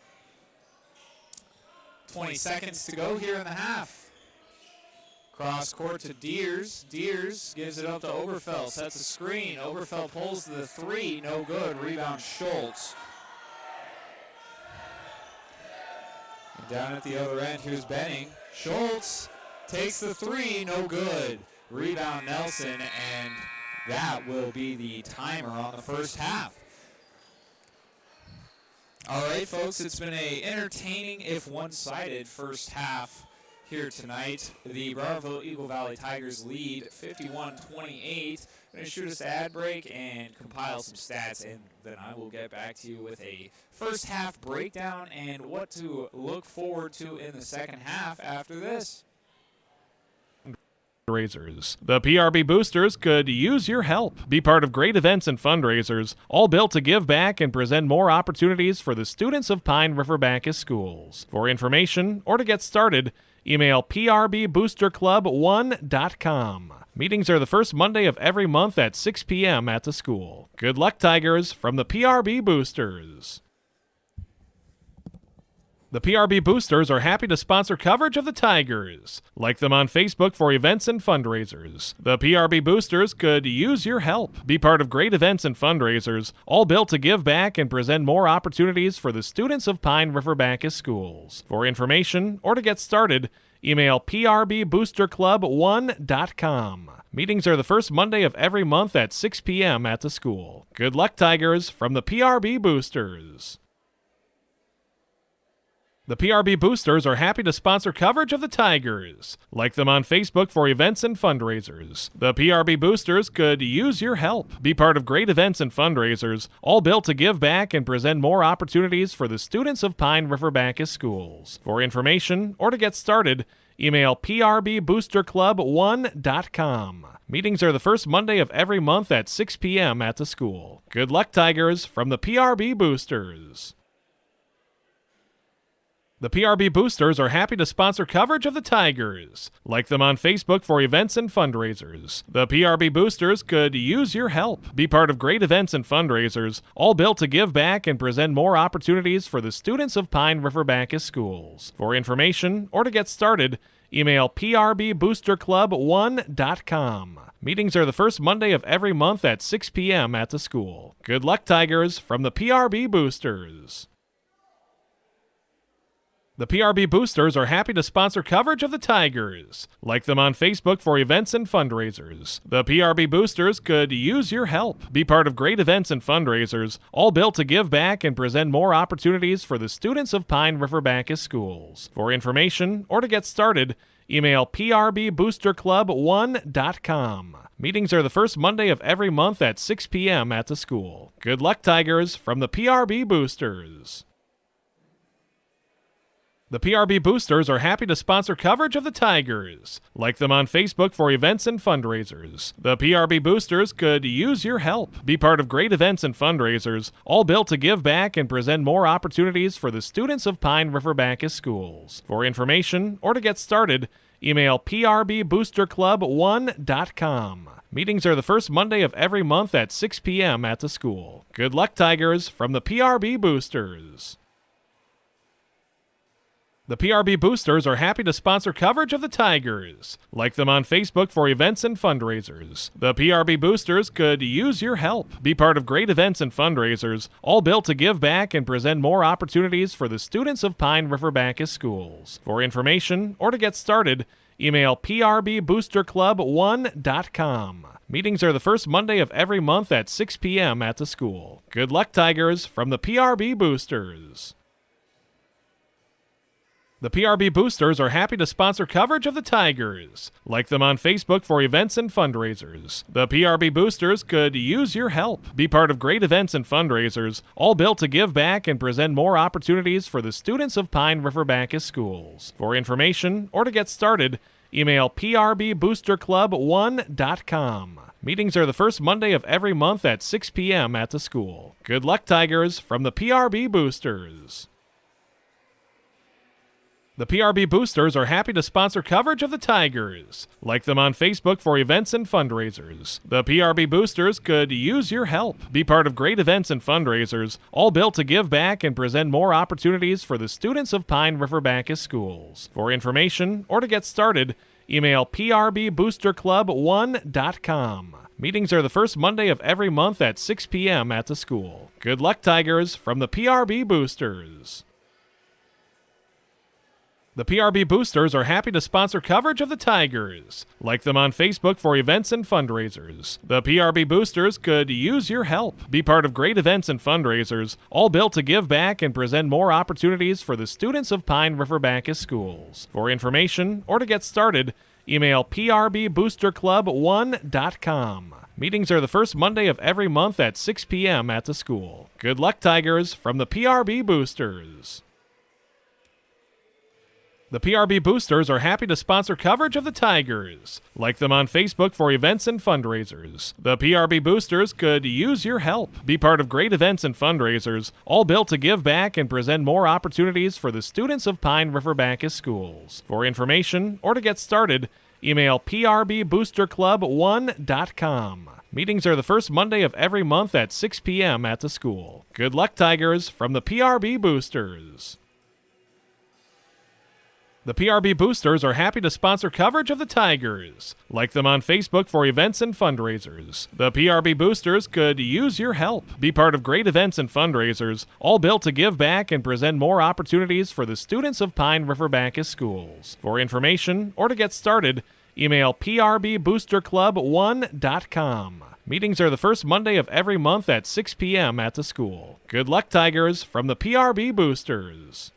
20 seconds to go here in the half. Cross court to Deers. Deers gives it up to Oberfeld, sets a screen. Oberfeld pulls the 3, no good. Rebound Schultz. And down at the other end, here's Benning. Schultz takes the 3, no good. Rebound Nelson, and that will be the timer on the first half. All right, folks, it's been an entertaining, if one-sided, first half here tonight. The Browerville-Eagle Valley Tigers lead 51-28. I'm going to shoot us an ad break and compile some stats, and then I will get back to you with a first half breakdown and what to look forward to in the second half after this. Fundraisers. The PRB Boosters could use your help. Be part of great events and fundraisers, all built to give back and present more opportunities for the students of Pine River-Backus schools. For information or to get started, email prboosterclub1.com. Meetings are the first Monday of every month at 6 p.m. at the school. Good luck, Tigers, from the PRB Boosters. The PRB Boosters are happy to sponsor coverage of the Tigers. Like them on Facebook for events and fundraisers. The PRB Boosters could use your help. Be part of great events and fundraisers, all built to give back and present more opportunities for the students of Pine River-Backus schools. For information or to get started, email prboosterclub1.com. Meetings are the first Monday of every month at 6 p.m. at the school. Good luck, Tigers, from the PRB Boosters. The PRB Boosters are happy to sponsor coverage of the Tigers. Like them on Facebook for events and fundraisers. The PRB Boosters could use your help. Be part of great events and fundraisers, all built to give back and present more opportunities for the students of Pine River-Backus schools. For information or to get started, email prboosterclub1.com. Meetings are the first Monday of every month at 6 p.m. at the school. Good luck, Tigers, from the PRB Boosters. The PRB Boosters are happy to sponsor coverage of the Tigers. Like them on Facebook for events and fundraisers. The PRB Boosters could use your help. Be part of great events and fundraisers, all built to give back and present more opportunities for the students of Pine River-Backus schools. For information or to get started, email prboosterclub1.com. Meetings are the first Monday of every month at 6 p.m. at the school. Good luck, Tigers, from the PRB Boosters. The PRB Boosters are happy to sponsor coverage of the Tigers. Like them on Facebook for events and fundraisers. The PRB Boosters could use your help. Be part of great events and fundraisers, all built to give back and present more opportunities for the students of Pine River-Backus schools. For information or to get started, email prboosterclub1.com. Meetings are the first Monday of every month at 6 p.m. at the school. Good luck, Tigers, from the PRB Boosters. The PRB Boosters are happy to sponsor coverage of the Tigers. Like them on Facebook for events and fundraisers. The PRB Boosters could use your help. Be part of great events and fundraisers, all built to give back and present more opportunities for the students of Pine River-Backus schools. For information or to get started, email prboosterclub1.com. Meetings are the first Monday of every month at 6 p.m. at the school. Good luck, Tigers, from the PRB Boosters. The PRB Boosters are happy to sponsor coverage of the Tigers. Like them on Facebook for events and fundraisers. The PRB Boosters could use your help. Be part of great events and fundraisers, all built to give back and present more opportunities for the students of Pine River-Backus schools. For information or to get started, email prboosterclub1.com. Meetings are the first Monday of every month at 6 p.m. at the school. Good luck, Tigers, from the PRB Boosters. The PRB Boosters are happy to sponsor coverage of the Tigers. Like them on Facebook for events and fundraisers. The PRB Boosters could use your help. Be part of great events and fundraisers, all built to give back and present more opportunities for the students of Pine River-Backus schools. For information or to get started, email prboosterclub1.com. Meetings are the first Monday of every month at 6 p.m. at the school. Good luck, Tigers, from the PRB Boosters. The PRB Boosters are happy to sponsor coverage of the Tigers. Like them on Facebook for events and fundraisers. The PRB Boosters could use your help. Be part of great events and fundraisers, all built to give back and present more opportunities for the students of Pine River-Backus schools. For information or to get started, email prboosterclub1.com. Meetings are the first Monday of every month at 6 p.m. at the school. Good luck, Tigers, from the PRB Boosters. The PRB Boosters are happy to sponsor coverage of the Tigers. Like them on Facebook for events and fundraisers. The PRB Boosters could use your help. Be part of great events and fundraisers, all built to give back and present more opportunities for the students of Pine River-Backus schools. For information or to get started, email prboosterclub1.com. Meetings are the first Monday of every month at 6 p.m. at the school. Good luck, Tigers, from the PRB Boosters. The PRB Boosters are happy to sponsor coverage of the Tigers. Like them on Facebook for events and fundraisers. The PRB Boosters could use your help. Be part of great events and fundraisers, all built to give back and present more opportunities for the students of Pine River-Backus schools. For information or to get started, email prboosterclub1.com. Meetings are the first Monday of every month at 6 p.m. at the school. Good luck, Tigers, from the PRB Boosters. The PRB Boosters are happy to sponsor coverage of the Tigers. Like them on Facebook for events and fundraisers. The PRB Boosters could use your help. Be part of great events and fundraisers, all built to give back and present more opportunities for the students of Pine River-Backus schools. For information or to get started, email prboosterclub1.com. Meetings are the first Monday of every month at 6 p.m. at the school. Good luck, Tigers, from the PRB Boosters.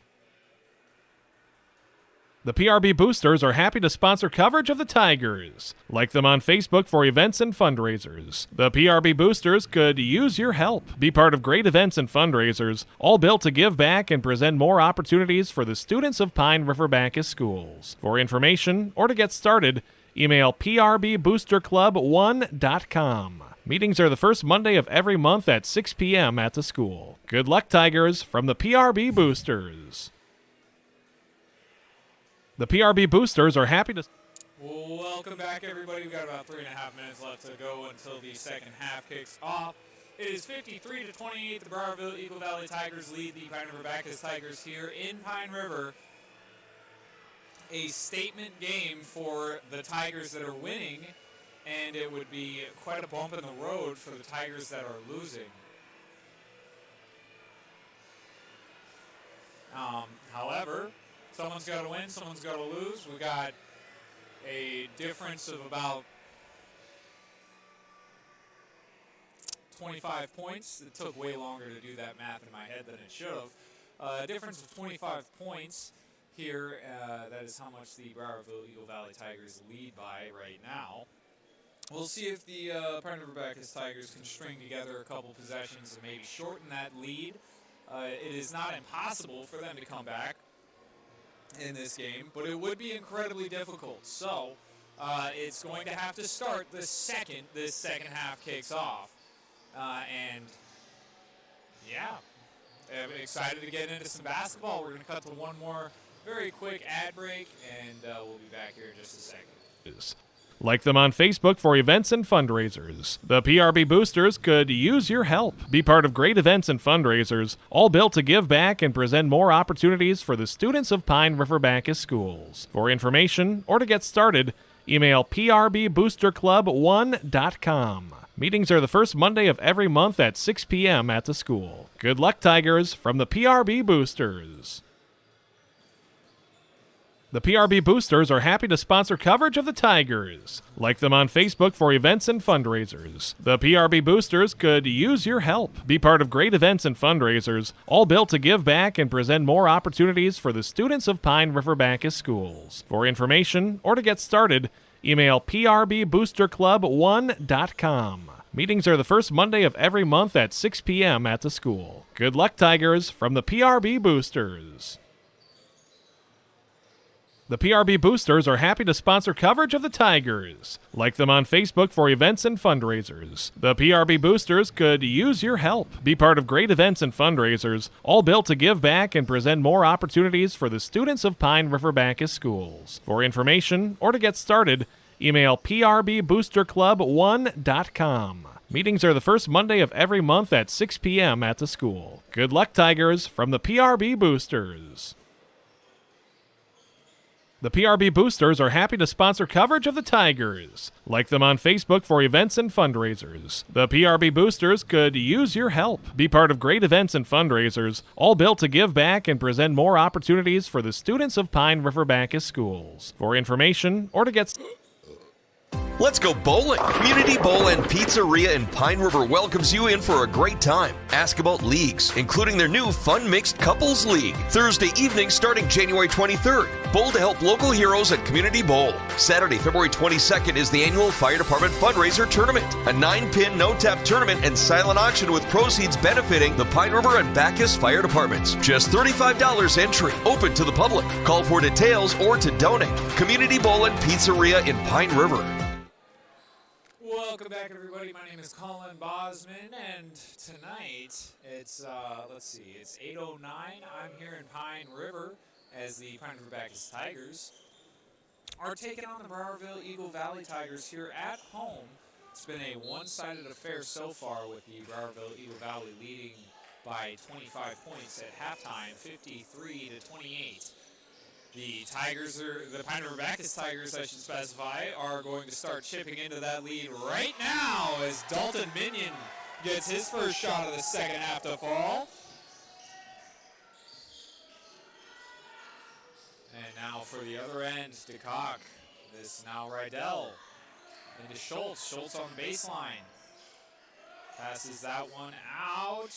The PRB Boosters are happy to sponsor coverage of the Tigers. Like them on Facebook for events and fundraisers. The PRB Boosters could use your help. Be part of great events and fundraisers, all built to give back and present more opportunities for the students of Pine River-Backus schools. For information or to get started, email prboosterclub1.com. Meetings are the first Monday of every month at 6 p.m. at the school. Good luck, Tigers, from the PRB Boosters. The PRB Boosters are happy to... Welcome back, everybody. We've got about 3.5 minutes left to go until the second half kicks off. It is 53-28. The Browerville-Eagle Valley Tigers lead the Pine River-Backus Tigers here in Pine River. A statement game for the Tigers that are winning, and it would be quite a bump in the road for the Tigers that are losing. However, someone's got to win, someone's got to lose. We got a difference of about 25 points. It took way longer to do that math in my head than it should have. A difference of 25 points here. That is how much the Browerville-Eagle Valley Tigers lead by right now. We'll see if the Pine River-Backus Tigers can string together a couple possessions and maybe shorten that lead. It is not impossible for them to come back in this game, but it would be incredibly difficult. So it's going to have to start the second this second half kicks off. And yeah, I'm excited to get into some basketball. We're going to cut to one more very quick ad break, and we'll be back here in just a second. Like them on Facebook for events and fundraisers. The PRB Boosters could use your help. Be part of great events and fundraisers, all built to give back and present more opportunities for the students of Pine River-Backus schools. For information or to get started, email prboosterclub1.com. Meetings are the first Monday of every month at 6 p.m. at the school. Good luck, Tigers, from the PRB Boosters. The PRB Boosters are happy to sponsor coverage of the Tigers. Like them on Facebook for events and fundraisers. The PRB Boosters could use your help. Be part of great events and fundraisers, all built to give back and present more opportunities for the students of Pine River-Backus schools. For information or to get started, email prboosterclub1.com. Meetings are the first Monday of every month at 6 p.m. at the school. Good luck, Tigers, from the PRB Boosters. The PRB Boosters are happy to sponsor coverage of the Tigers. Like them on Facebook for events and fundraisers. The PRB Boosters could use your help. Be part of great events and fundraisers, all built to give back and present more opportunities for the students of Pine River-Backus schools. For information or to get started, email prboosterclub1.com. Meetings are the first Monday of every month at 6 p.m. at the school. Good luck, Tigers, from the PRB Boosters. The PRB Boosters are happy to sponsor coverage of the Tigers. Like them on Facebook for events and fundraisers. The PRB Boosters could use your help. Be part of great events and fundraisers, all built to give back and present more opportunities for the students of Pine River-Backus schools. For information or to get... Let's go bowling! Community Bowl and Pizzeria in Pine River welcomes you in for a great time. Ask about leagues, including their new Fun Mixed Couples League. Thursday evening starting January 23rd. Bowl to help local heroes at Community Bowl. Saturday, February 22nd is the annual Fire Department Fundraiser Tournament. A 9-pin no-tap tournament and silent auction with proceeds benefiting the Pine River and Backus Fire Departments. Just $35 entry. Open to the public. Call for details or to donate. Community Bowl and Pizzeria in Pine River. Welcome back, everybody. My name is Colin Bosman, and tonight it's, it's 8:09. I'm here in Pine River as the Pine River-Backus Tigers are taking on the Browerville-Eagle Valley Tigers here at home. It's been a one-sided affair so far with the Browerville-Eagle Valley leading by 25 points at halftime, 53-28. The Pine River-Backus Tigers, I should specify, are going to start chipping into that lead right now as Dalton Minion gets his first shot of the second half to fall. And now for the other end, DeCock. This now Rydell into Schultz. Schultz on the baseline. Passes that one out.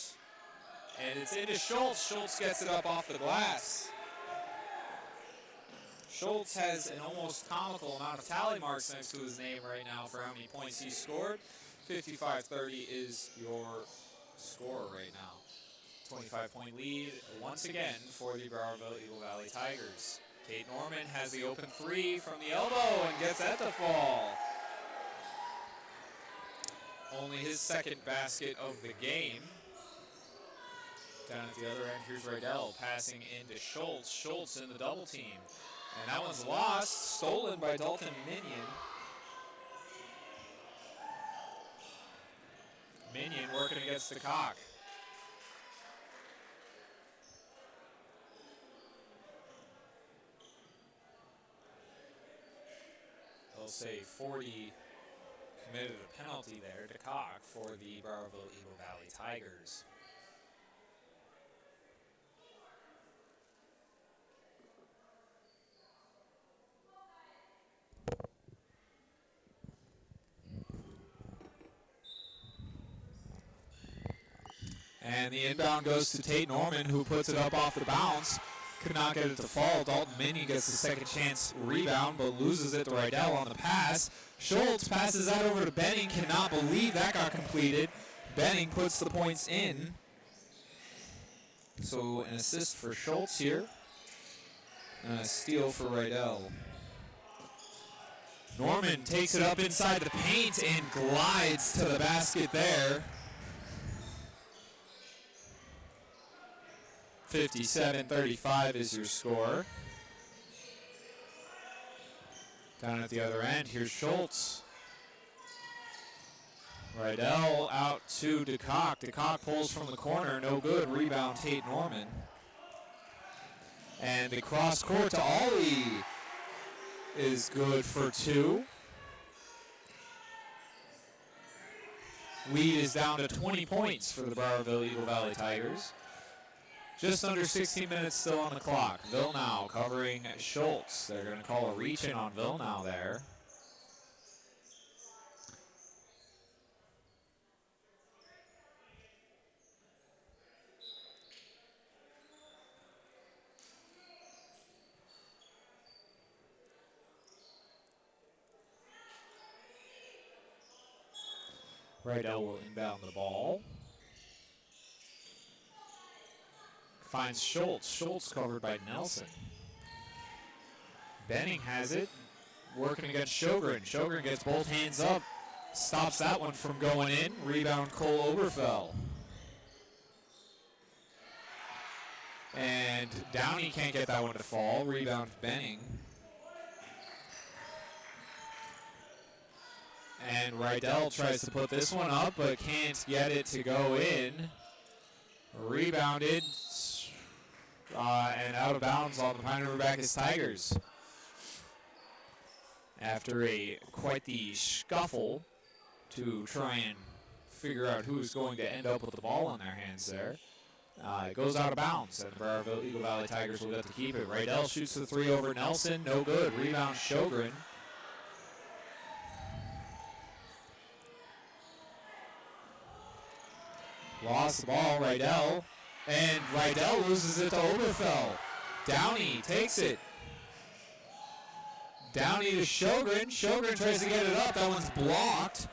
And it's into Schultz. Schultz gets it up off the glass. Schultz has an almost comical amount of tally marks next to his name right now for how many points he scored. 55-30 is your score right now. 25-point lead once again for the Browerville-Eagle Valley Tigers. Tate Norman has the open three from the elbow and gets that to fall. Only his second basket of the game. Down at the other end, here's Rydell passing into Schultz. Schultz in the double team. And that one's lost, stolen by Dalton Minion. Minion working against the cock. They'll say 40 committed a penalty there to cock for the Browerville-Eagle Valley Tigers. And the inbound goes to Tate Norman, who puts it up off the bounce. Could not get it to fall. Dalton Minion gets the second chance rebound, but loses it to Rydell on the pass. Schultz passes that over to Benning. Cannot believe that got completed. Benning puts the points in. So an assist for Schultz here. And a steal for Rydell. Norman takes it up inside the paint and glides to the basket there. 57-35 is your score. Down at the other end, here's Schultz. Rydell out to DeCock. DeCock pulls from the corner, no good. Rebound, Tate Norman. And the cross court to Ollie is good for two. Lead is down to 20 points for the Browerville-Eagle Valley Tigers. Just under 16 minutes still on the clock. Villeneuve covering Schultz. They're going to call a reach-in on Villeneuve there. Rydell will inbound the ball. Finds Schultz. Schultz covered by Nelson. Benning has it. Working against Sjogren. Sjogren gets both hands up. Stops that one from going in. Rebound Cole Oberfell. And Downey can't get that one to fall. Rebound Benning. And Rydell tries to put this one up, but can't get it to go in. Rebounded and out of bounds on the Pine River-Backus Tigers. After quite the scuffle to try and figure out who's going to end up with the ball in their hands there. It goes out of bounds, and the Browerville-Eagle Valley Tigers will get to keep it. Rydell shoots the three over Nelson. No good. Rebound Sjogren. Lost the ball, Rydell. And Rydell loses it to Oberfell. Downey takes it. Downey to Sjogren. Sjogren tries to get it up. That one's blocked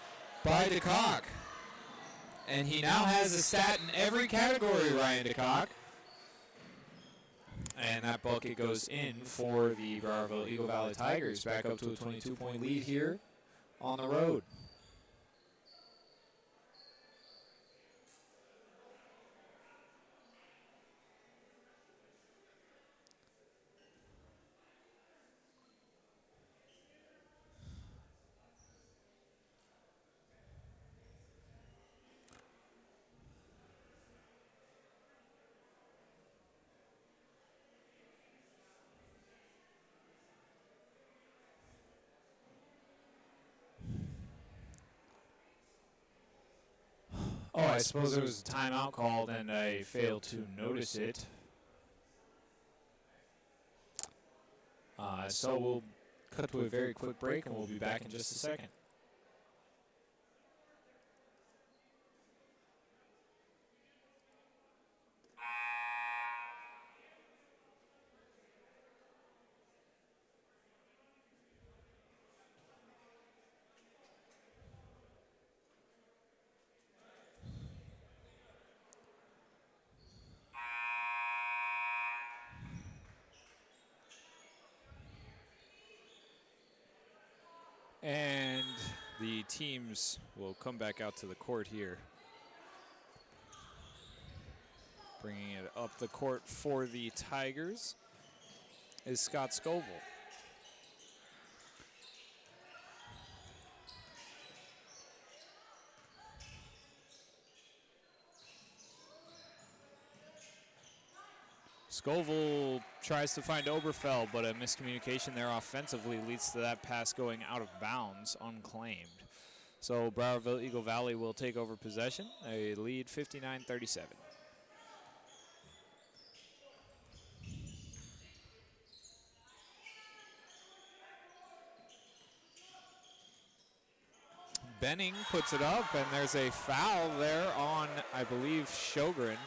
by DeCock. And he now has a stat in every category, Ryan DeCock. And that bucket goes in for the Browerville-Eagle Valley Tigers. Back up to a 22-point lead here on the road. Oh, I suppose there was a timeout called and I failed to notice it. So we'll cut to a very quick break and we'll be back in just a second. the teams will come back out to the court here. Bringing it up the court for the Tigers is Scott Scoville. Scoville tries to find Oberfell, but a miscommunication there offensively leads to that pass going out of bounds, unclaimed. So Browerville-Eagle Valley will take over possession. They lead 59-37. Benning puts it up, and there's a foul there on, I believe, Sjogren.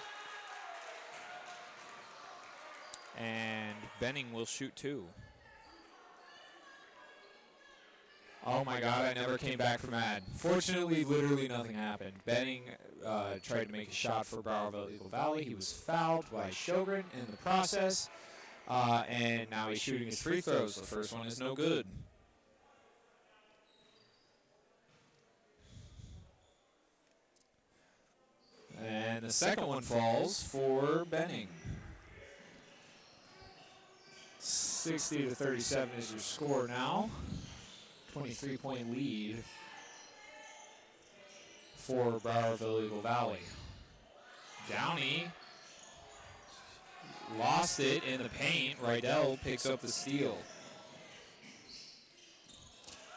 And Benning will shoot two. Oh my God, I never came back from that. Fortunately, literally nothing happened. Benning tried to make a shot for Browerville-Eagle Valley. He was fouled by Sjogren in the process. And now he's shooting his free throws. The first one is no good. And the second one falls for Benning. 60-37 is your score now. 23-point lead for Browerville-Eagle Valley. Downey lost it in the paint. Rydell picks up the steal.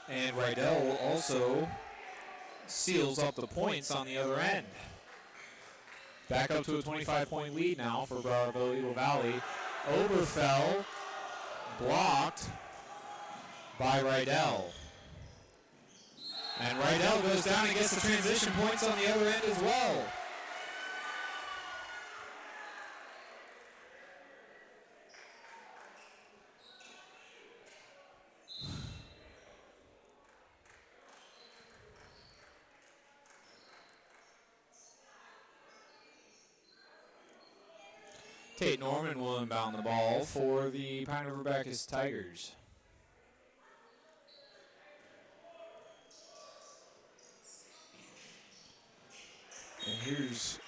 And Rydell also seals up the points on the other end. Back up to a 25-point lead now for Browerville-Eagle Valley. Oberfell blocked by Rydell. And Rydell goes down and gets the transition points on the other end as well. Tate Norman will inbound the ball for the Pine River-Backus Tigers. And here's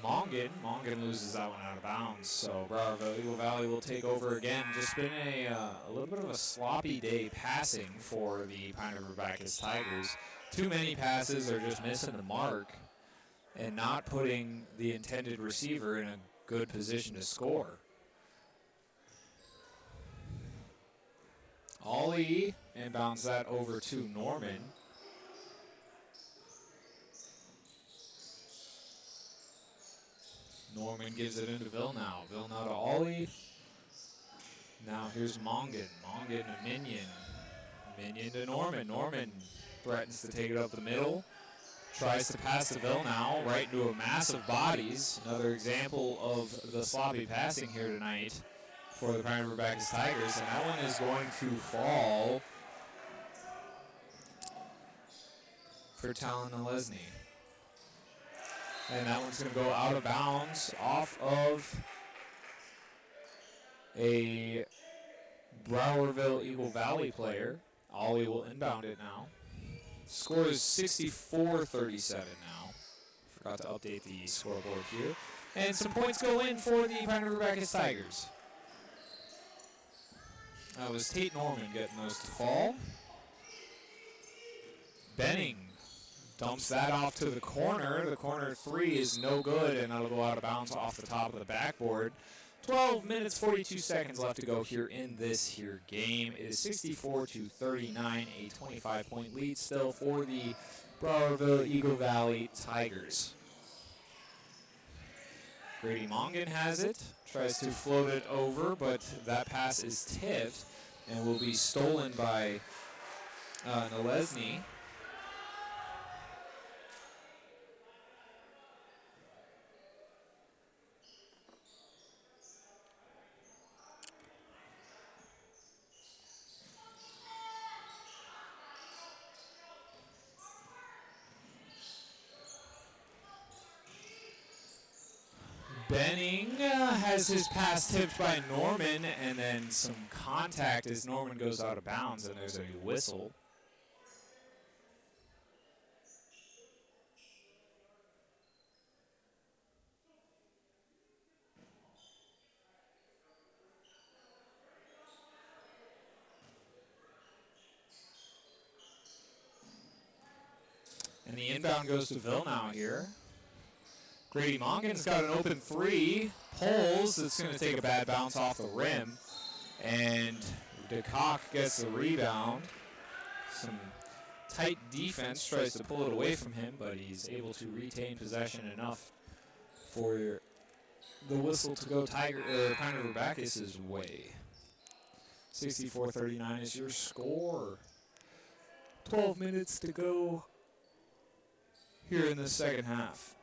Mongan. Mongan loses that one out of bounds. So Browerville-Eagle Valley will take over again. Just been a little bit of a sloppy day passing for the Pine River-Backus Tigers. Too many passes are just missing the mark and not putting the intended receiver in a good position to score. Ollie inbounds that over to Norman. Norman gives it into Villeneuve. Villeneuve to Ollie. Now here's Mongan. Mongan to Minion. Minion to Norman. Norman threatens to take it up the middle. Tries to pass to Villeneuve right into a mass of bodies. Another example of the sloppy passing here tonight for the Pine River-Backus Tigers. And that one is going to fall for Talon Alesny. And that one's going to go out of bounds off of a Browerville-Eagle Valley player. Ollie will inbound it now. Score is 64-37 now. Forgot to update the scoreboard here. And some points go in for the Pine River-Backus Tigers. That was Tate Norman getting those to fall. Benning dumps that off to the corner. The corner three is no good, and that'll go out of bounds off the top of the backboard. 12 minutes, 42 seconds left to go here in this here game. It is 64-39, a 25-point lead still for the Browerville-Eagle Valley Tigers. Grady Mongan has it, tries to float it over, but that pass is tipped and will be stolen by Nalesny. Benning has his pass tipped by Norman, and then some contact as Norman goes out of bounds, and there's a whistle. And the inbound goes to Villeneuve here. Grady Mongan's got an open three. Pulls. It's going to take a bad bounce off the rim. And DeCock gets the rebound. Some tight defense tries to pull it away from him, but he's able to retain possession enough for the whistle to go Pine River-Backus' way. 64-39 is your score. 12 minutes to go here in the second half.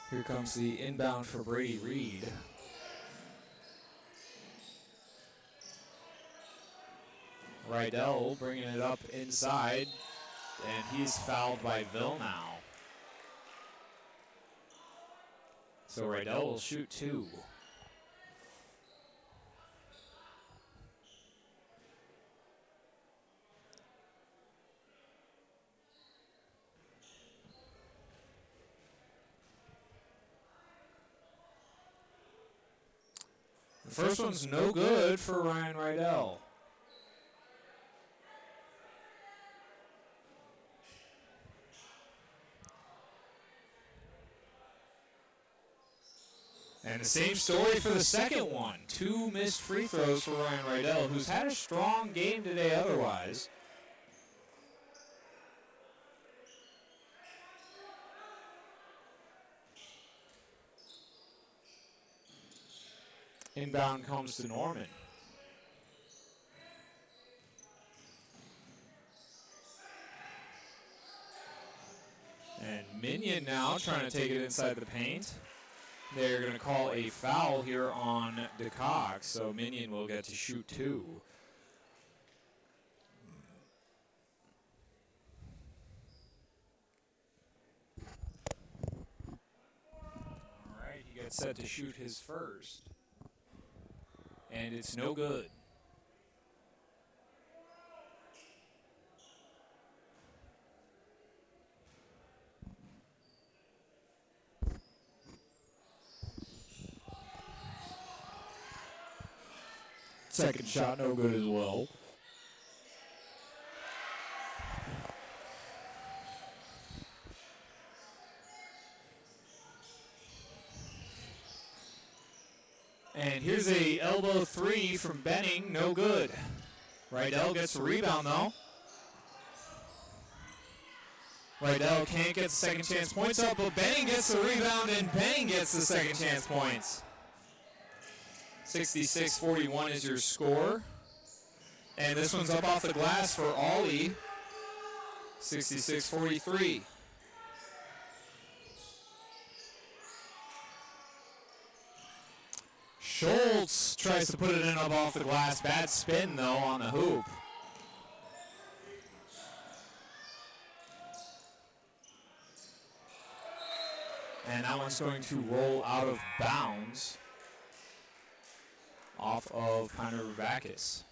Here comes the inbound for Brady Reed. Rydell bringing it up inside, and he's fouled by Villeneuve. So Rydell will shoot two. The first one's no good for Ryan Rydell. And the same story for the second one. 2 missed free throws for Ryan Rydell, who's had a strong game today otherwise. Inbound comes to Norman. And Minion now trying to take it inside the paint. They're going to call a foul here on DeCock, so Minion will get to shoot two. All right, he gets set to shoot his first. And it's no good. Second shot, no good as well. And here's a elbow three from Benning, no good. Rydell gets the rebound though. Rydell can't get the second chance points up, but Benning gets the rebound and Benning gets the second chance points. 66-41 is your score. And this one's up off the glass for Ollie. 66-43. Schultz tries to put it in up off the glass. Bad spin, though, on the hoop. And that one's going to roll out of bounds off of Pine River-Backus.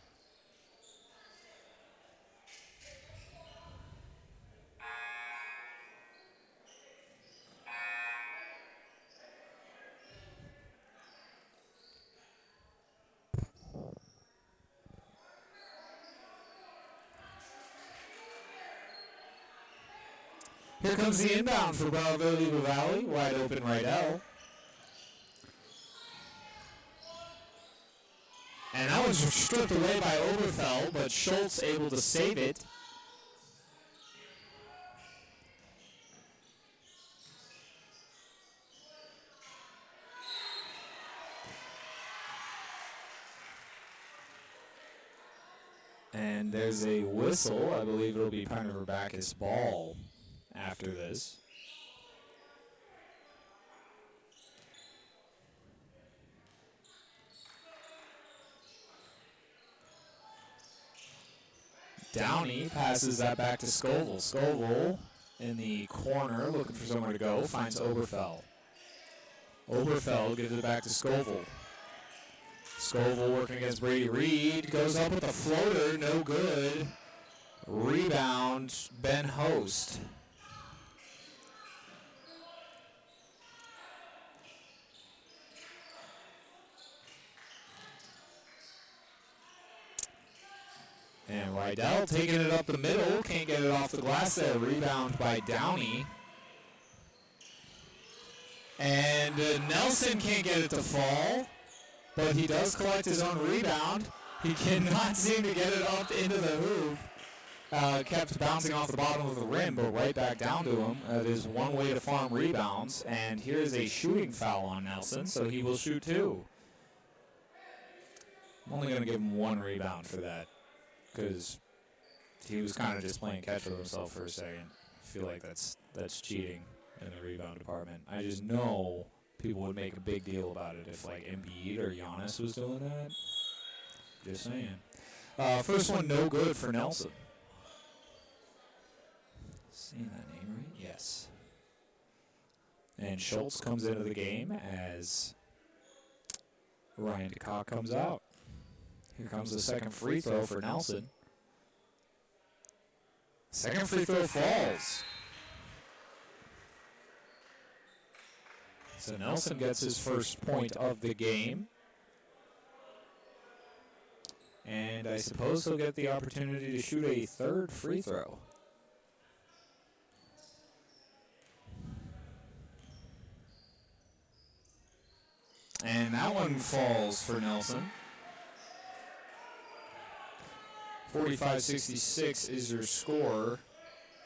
Here comes the inbound for Browerville-Eagle Valley. Wide open Rydell. And that was stripped away by Oberfeld, but Schultz able to save it. And there's a whistle. I believe it'll be Pine River-Backus ball after this. Downey passes that back to Scoville. Scoville in the corner looking for somewhere to go. Finds Oberfeld. Oberfeld gives it back to Scoville. Scoville working against Brady Reed. Goes up with a floater. No good. Rebound, Ben Host. And Rydell taking it up the middle. Can't get it off the glass there. Rebound by Downey. And Nelson can't get it to fall. But he does collect his own rebound. He cannot seem to get it up into the hoop. Kept bouncing off the bottom of the rim, but right back down to him. That is one way to farm rebounds. And here's a shooting foul on Nelson, so he will shoot 2. I'm only going to give him 1 rebound for that, because he was kind of just playing catch with himself for a second. I feel like that's cheating in the rebound department. I just know people would make a big deal about it if, like, Embiid or Giannis was doing that. Just saying. First one, no good for Nelson. Saying that name right? Yes. And Schultz comes into the game as Ryan DeCock comes out. Here comes the second free throw for Nelson. Second free throw falls. So Nelson gets his first point of the game. And I suppose he'll get the opportunity to shoot a third free throw. And that one falls for Nelson. 45-66 is your score.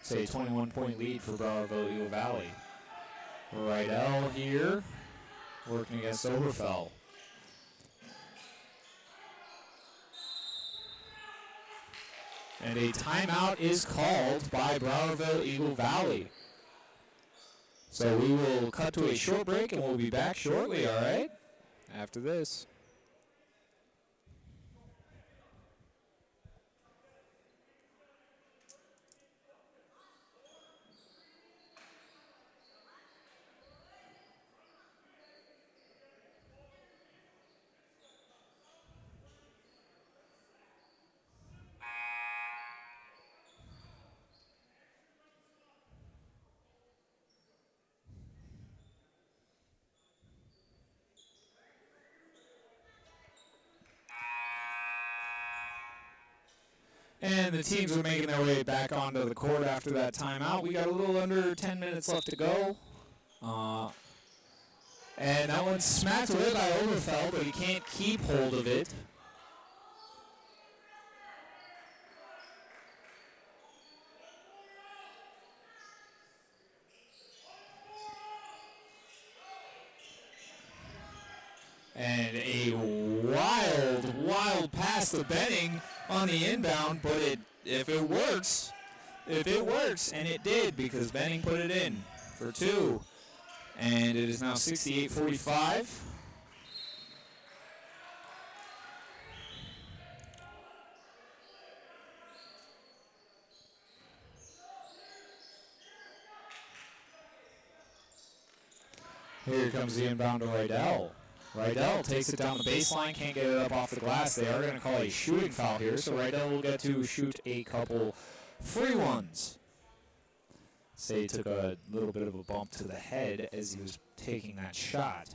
It's a 21-point lead for Browerville-Eagle Valley. Rydell here, working against Oberfell. And a timeout is called by Browerville-Eagle Valley. So we will cut to a short break and we'll be back shortly, all right? After this. And the teams are making their way back onto the court after that timeout. We got a little under 10 minutes left to go. And that one's smacked away by Oberfell, but he can't keep hold of it. And a wild pass to Benning on the inbound, but if it works, and it did because Benning put it in for 2. And it is now 68-45. Here comes the inbound to Rydell. Rydell takes it down the baseline, can't get it up off the glass. They are going to call a shooting foul here, so Rydell will get to shoot a couple free ones. Say he took a little bit of a bump to the head as he was taking that shot.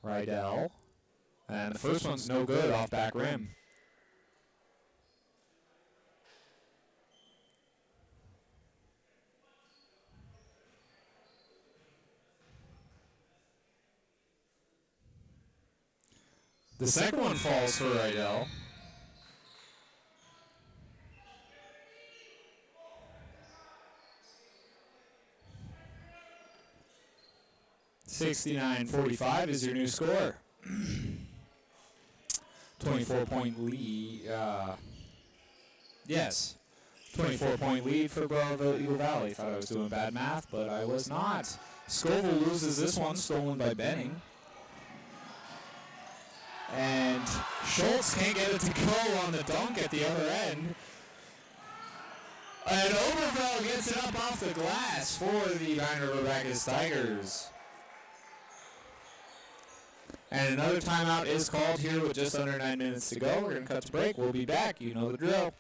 Rydell. And the first one's no good off back rim. The second one falls for Rydell. $69-45 is your new score. 24-point lead. Yes. 24-point lead for Browerville-Eagle Valley. Thought I was doing bad math, but I was not. Scoville loses this one, stolen by Benning. And Schultz can't get it to go on the dunk at the other end. And Oberfell gets it up off the glass for the River-Backus Tigers. And another timeout is called here with just under 9 minutes to go. We're going to cut to break. We'll be back. You know the drill.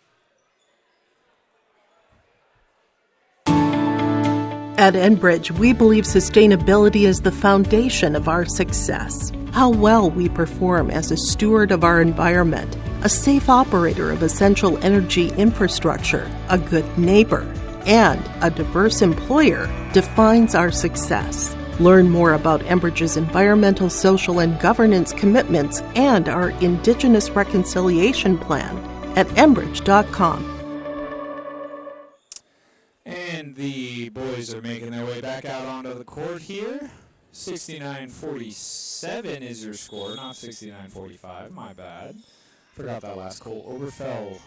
At Enbridge, we believe sustainability is the foundation of our success. How well we perform as a steward of our environment, a safe operator of essential energy infrastructure, a good neighbor, and a diverse employer defines our success. Learn more about Enbridge's environmental, social, and governance commitments and our Indigenous Reconciliation Plan at enbridge.com. And the boys are making their way back out onto the court here. 69-47 is your score, not 69-45. My bad. Forgot that last Cole Oberfell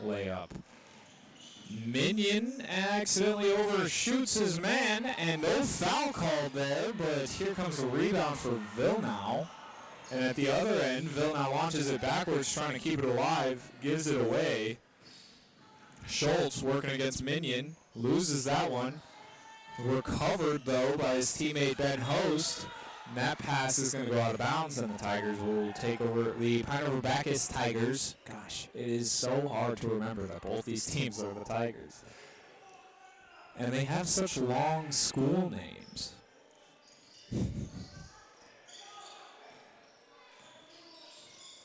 layup. Minion accidentally overshoots his man, and no foul called there, but here comes a rebound for Villeneuve. And at the other end, Villeneuve launches it backwards, trying to keep it alive, gives it away. Schultz working against Minion, loses that one. Recovered, though, by his teammate Ben Host. And that pass is going to go out of bounds, and the Tigers will take over the Pine River-Backus Tigers. Gosh, it is so hard to remember that both these teams are the Tigers. And they have such long school names.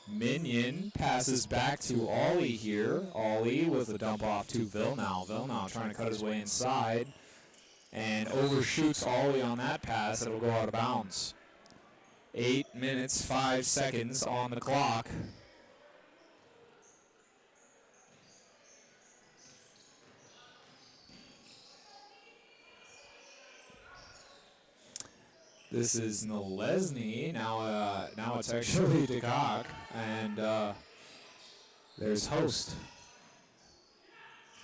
Minion passes back to Ollie here. Ollie with a dump off to Villeneuve. Villeneuve trying to cut his way inside. And overshoots Ollie on that pass. It'll go out of bounds. 8 minutes, 5 seconds on the clock. This is Nalesny. Now it's actually DeCock. And there's Host.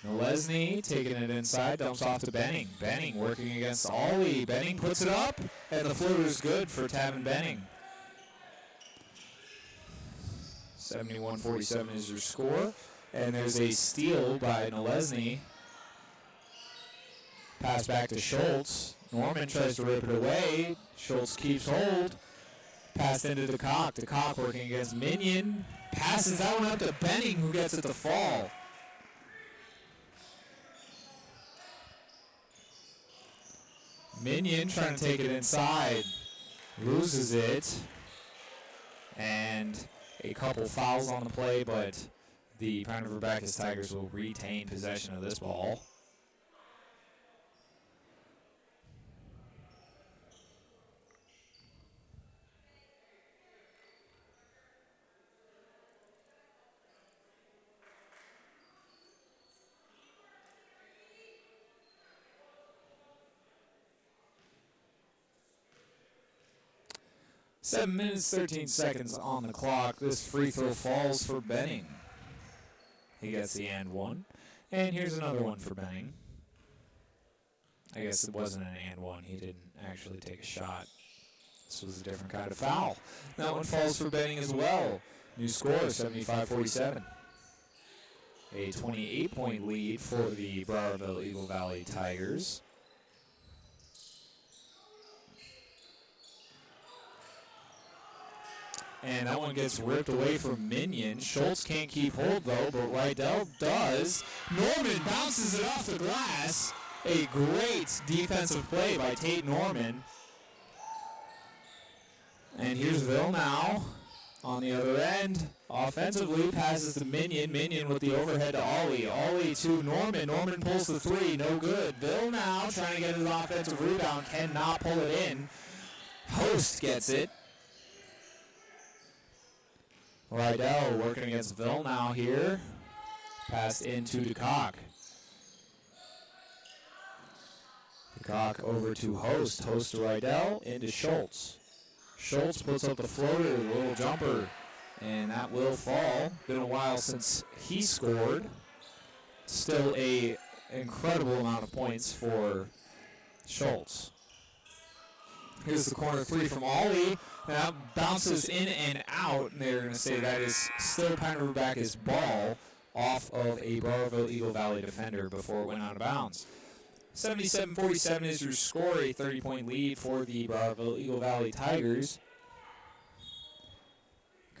Nalesny taking it inside, dumps off to Benning. Benning working against Ollie. Benning puts it up, and the floater's good for Tavin Benning. 71-47 is your score. And there's a steal by Nalesny. Pass back to Schultz. Norman tries to rip it away. Schultz keeps hold. Passed into DeCock. DeCock working against Minion. Passes that one up to Benning, who gets it to fall. Minion trying to take it inside. Loses it. And a couple fouls on the play, but the Pine River-Backus Tigers will retain possession of this ball. Seven minutes, 13 seconds on the clock. This free throw falls for Benning. He gets the and one. And here's another one for Benning. I guess it wasn't an and one. He didn't actually take a shot. This was a different kind of foul. That one falls for Benning as well. New score, 75-47. A 28-point lead for the Browerville-Eagle Valley Tigers. And that one gets ripped away from Minion. Schultz can't keep hold, though, but Rydell does. Norman bounces it off the glass. A great defensive play by Tate Norman. And here's Villeneuve on the other end. Offensively, passes to Minion. Minion with the overhead to Ollie. Ollie to Norman. Norman pulls the three. No good. Villeneuve trying to get his offensive rebound. Cannot pull it in. Host gets it. Rydell working against Villeneuve here. Passed into DeCock. DeCock over to Host. Host to Rydell. Into Schultz. Schultz puts up the floater, little jumper, and that will fall. Been a while since he scored. Still a incredible amount of points for Schultz. Here's the corner three from Ollie. That bounces in and out, and they're going to say that is still Pine River-Backus ball off of a Browerville-Eagle Valley defender before it went out of bounds. 77-47 is your score, a 30-point lead for the Browerville-Eagle Valley Tigers.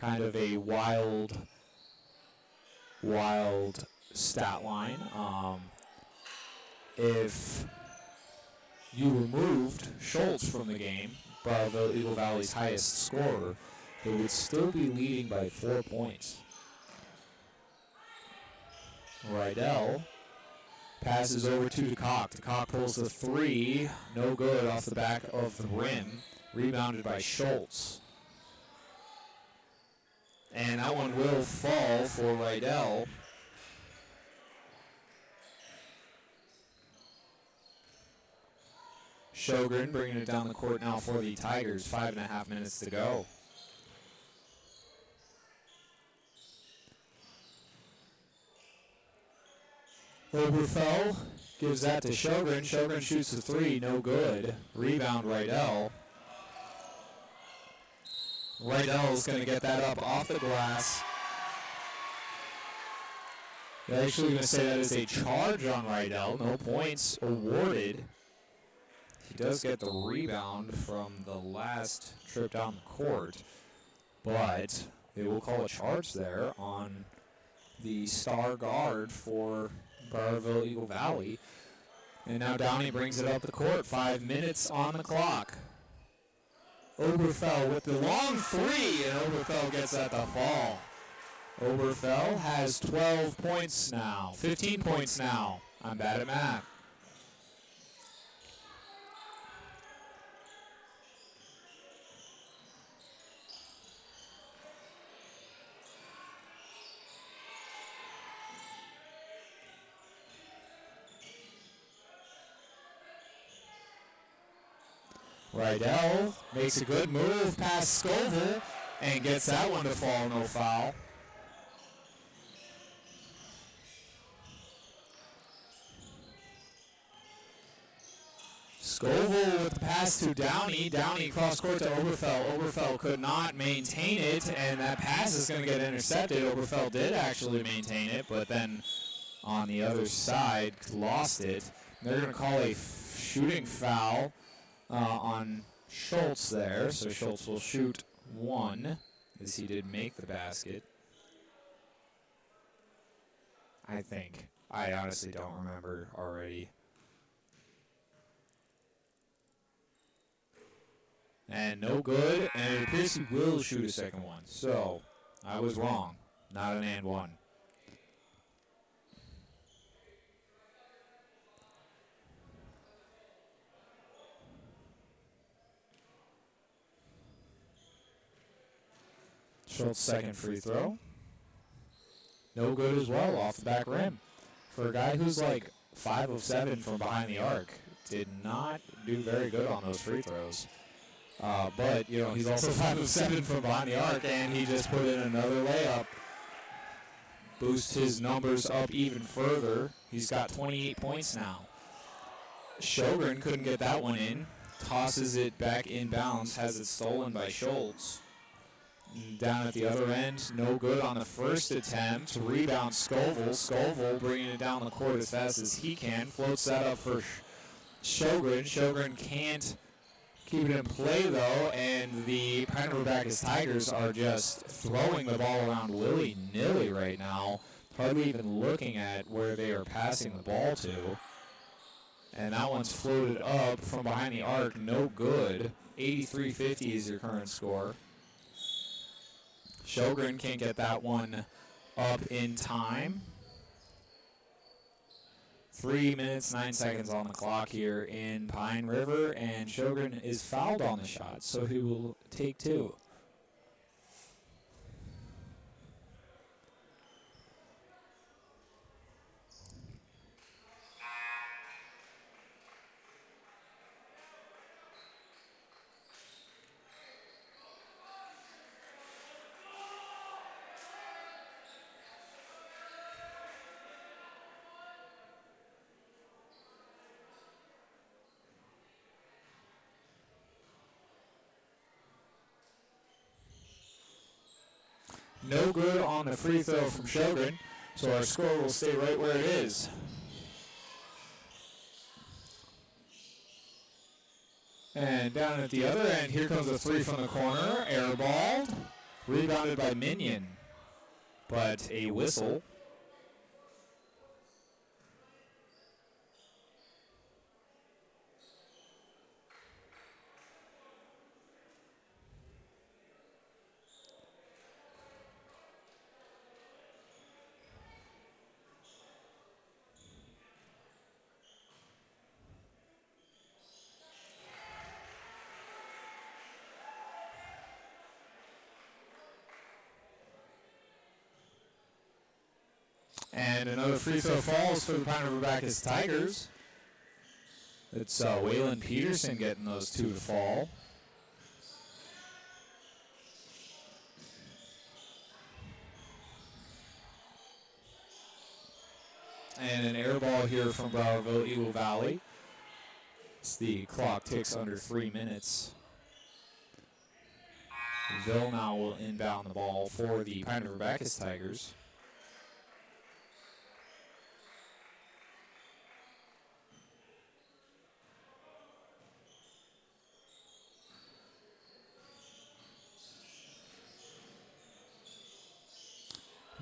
Kind of a wild stat line. If you removed Schultz from the game, Browerville-Eagle Valley's highest scorer, they would still be leading by 4 points. Rydell passes over to DeCock. DeCock pulls the three. No good off the back of the rim. Rebounded by Schultz. And that one will fall for Rydell. Sjogren bringing it down the court now for the Tigers. 5.5 minutes to go. Oberfell gives that to Sjogren. Sjogren shoots the three, no good. Rebound Rydell. Rydell is going to get that up off the glass. They're actually going to say that is a charge on Rydell. No points awarded. He does get the rebound from the last trip down the court, but they will call a charge there on the star guard for Browerville-Eagle Valley. And now Downey brings it up the court. 5 minutes on the clock. Oberfell with the long three, and Oberfell gets that to fall. Oberfell has 12 points now, 15 points now. I'm bad at math. Rydell makes a good move past Scoville and gets that one to fall, no foul. Scoville with the pass to Downey. Downey cross court to Oberfell. Oberfell could not maintain it, and that pass is going to get intercepted. Oberfell did actually maintain it, but then on the other side lost it. They're going to call a shooting foul on Schultz there, so Schultz will shoot one, as he did make the basket. I think. I honestly don't remember already. And no good, and it appears he will shoot a second one. So, I was wrong. Not an and one. Schultz second free throw. No good as well off the back rim. For a guy who's like 5 of 7 from behind the arc, did not do very good on those free throws. But, you know, he's also 5 of 7 from behind the arc, and he just put in another layup. Boost his numbers up even further. He's got 28 points now. Sjogren couldn't get that one in. Tosses it back inbounds, has it stolen by Schultz. Down at the other end, no good on the first attempt. Rebound Scoville. Scoville bringing it down the court as fast as he can. Floats that up for Sjogren. Sjogren can't keep it in play, though, and the River-Backus Tigers are just throwing the ball around willy-nilly right now, hardly even looking at where they are passing the ball to. And that one's floated up from behind the arc, no good. 83-50 is your current score. Sjogren can't get that one up in time. 3 minutes, 9 seconds on the clock here in Pine River, and Sjogren is fouled on the shot, so he will take 2. No good on the free throw from Sjogren, so our score will stay right where it is. And down at the other end, here comes a three from the corner, airballed, rebounded by Minion, but a whistle. And another free throw falls for the Pine River-Backus Tigers. It's Waylon Peterson getting those two to fall. And an air ball here from Browerville-Eagle Valley. As the clock ticks under 3 minutes. Ville now will inbound the ball for the Pine River-Backus Tigers.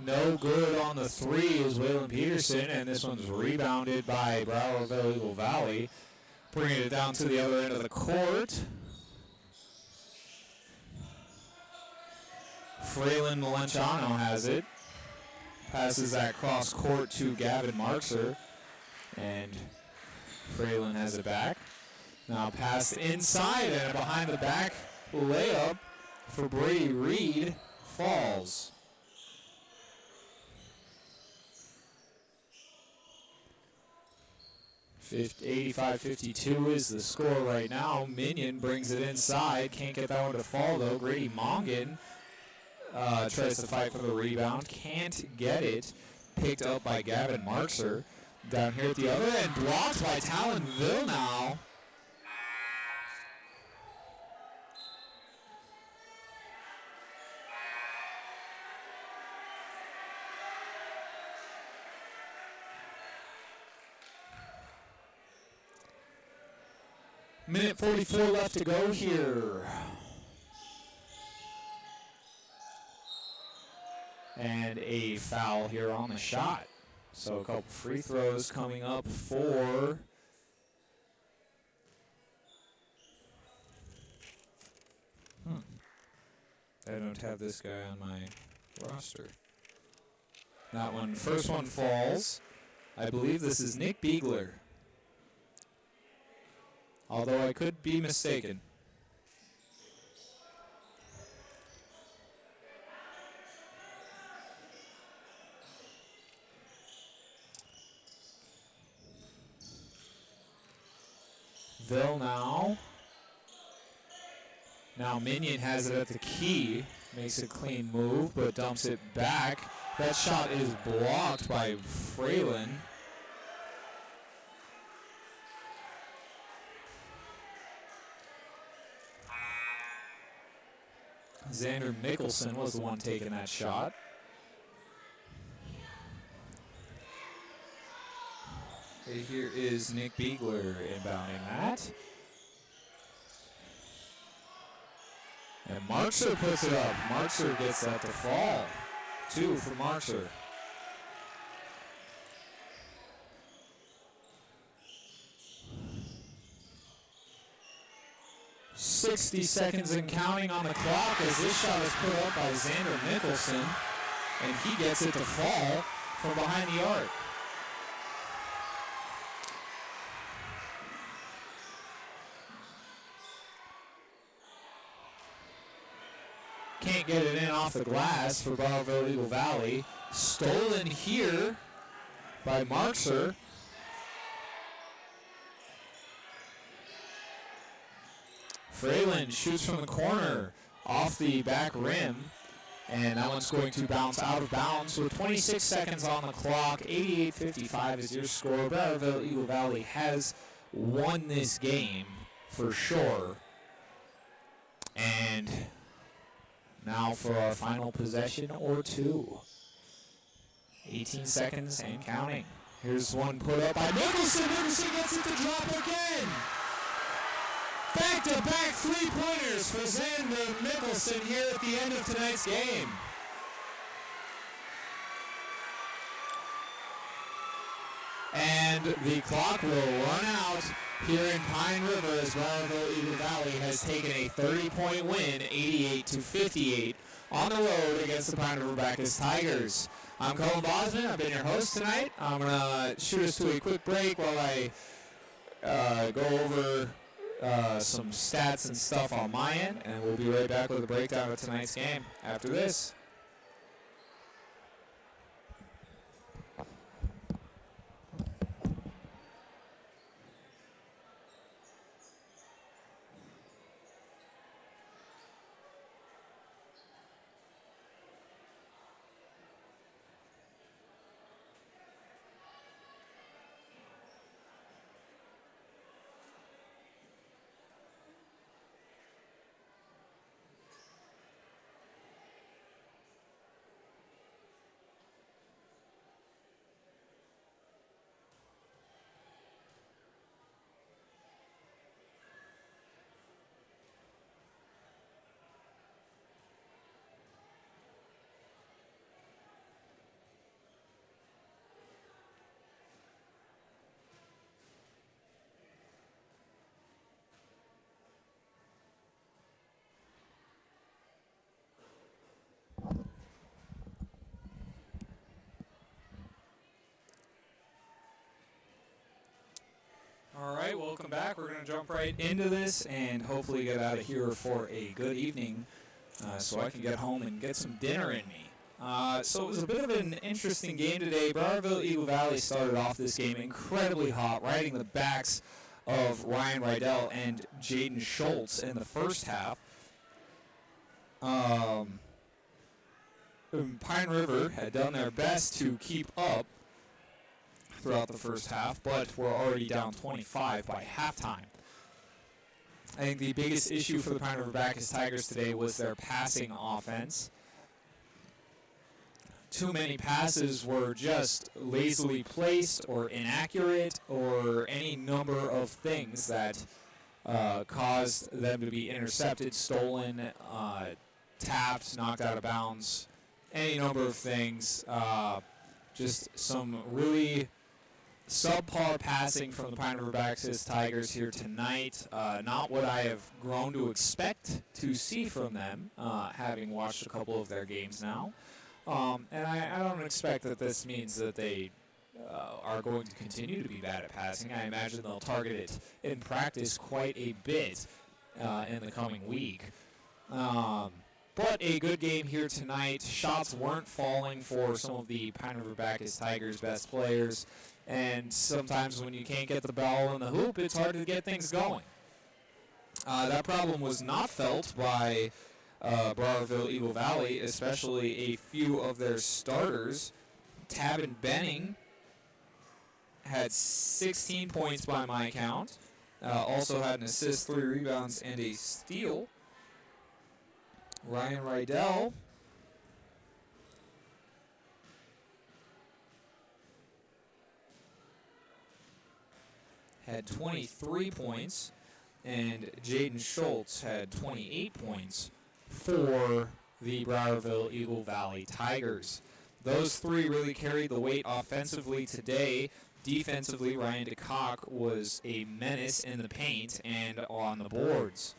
No good on the three is Waylon Peterson, and this one's rebounded by Browerville-Eagle Valley, bringing it down to the other end of the court. Fralin Melanchano has it. Passes that cross court to Gavin Markser, and Fralin has it back. Now pass inside, and a behind the back layup for Brady Reed falls. 85-52 is the score right now. Minion brings it inside. Can't get that one to fall, though. Grady Mongan tries to fight for the rebound. Can't get it. Picked up by Gavin Markser. Down here at the other end. Blocked by Talon Ville now. Minute 44 left to go here. And a foul here on the shot. So a couple free throws coming up for I don't have this guy on my roster. That one, first one falls. I believe this is Nick Beegler. Although I could be mistaken. Ville now. Now Minion has it at the key. Makes a clean move, but dumps it back. That shot is blocked by Fralin. Xander Mickelson was the one taking that shot. Okay, here is Nick Beegler inbounding that. And Markser puts it up. Markser gets that to fall. 2 for Markser. .60 seconds and counting on the clock as this shot is put up by Xander Mickelson, and he gets it to fall from behind the arc. Can't get it in off the glass for Browerville-Eagle Valley. Stolen here by Markser. Fralin shoots from the corner off the back rim, and that one's going to bounce out of bounds with 26 seconds on the clock. 88-55 is your score. Browerville-Eagle Valley has won this game for sure. And now for our final possession or two. 18 seconds and counting. Here's one put up by Mickelson. Mickelson gets it to drop again. Back-to-back three-pointers for Xander Mickelson here at the end of tonight's game. And the clock will run out here in Pine River as Browerville-Eagle Valley has taken a 30-point win, 88-58, on the road against the Pine River-Backus Tigers. I'm Colin Bosman. I've been your host tonight. I'm going to shoot us to a quick break while I go over some stats and stuff on my end, and we'll be right back with a breakdown of tonight's game after this. welcome back. We're going to jump right into this and hopefully get out of here for a good evening so I can get home and get some dinner in me. So it was a bit of an interesting game today. Browerville-Eagle Valley started off this game incredibly hot, riding the backs of Ryan Rydell and Jaden Schultz in the first half. Pine River had done their best to keep up throughout the first half, but we're already down 25 by halftime. I think the biggest issue for the Pine River-Backus Tigers today was their passing offense. Too many passes were just lazily placed or inaccurate or any number of things that caused them to be intercepted, stolen, tapped, knocked out of bounds, any number of things. Just some really subpar passing from the Pine River-Backus Tigers here tonight. Not what I have grown to expect to see from them, having watched a couple of their games now. And I don't expect that this means that they are going to continue to be bad at passing. I imagine they'll target it in practice quite a bit in the coming week. But a good game here tonight. Shots weren't falling for some of the Pine River-Backus Tigers' best players. And sometimes when you can't get the ball in the hoop, it's hard to get things going. That problem was not felt by Browerville-Eagle Valley, especially a few of their starters. Tavin Benning had 16 points by my count. Also had an assist, 3 rebounds, and a steal. Ryan Rydell had 23 points, and Jaden Schultz had 28 points for the Browerville-Eagle Valley Tigers. Those three really carried the weight offensively today. Defensively, Ryan DeCock was a menace in the paint and on the boards.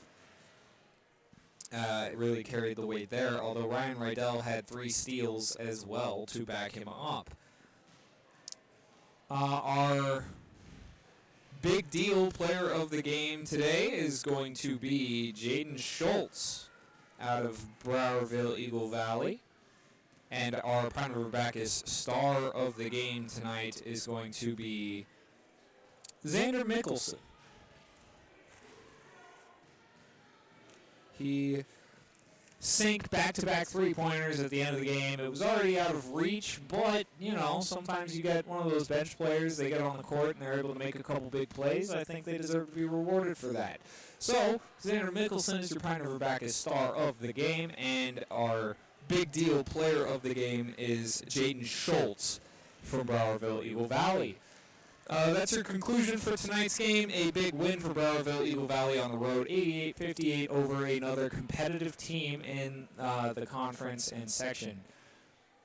It really carried the weight there, although Ryan Rydell had 3 steals as well to back him up. Our big deal player of the game today is going to be Jaden Schultz out of Browerville-Eagle Valley. And our Pine River-Backus star of the game tonight is going to be Xander Mickelson. He sank back-to-back three-pointers at the end of the game. It was already out of reach, but, you know, sometimes you get one of those bench players, they get on the court and they're able to make a couple big plays. I think they deserve to be rewarded for that. So, Xander Mickelson is your Pine River-Backus star of the game, and our big deal player of the game is Jaden Schultz from Browerville-Eagle Valley. That's your conclusion for tonight's game. A big win for Browerville-Eagle Valley on the road, 88-58 over another competitive team in the conference and section.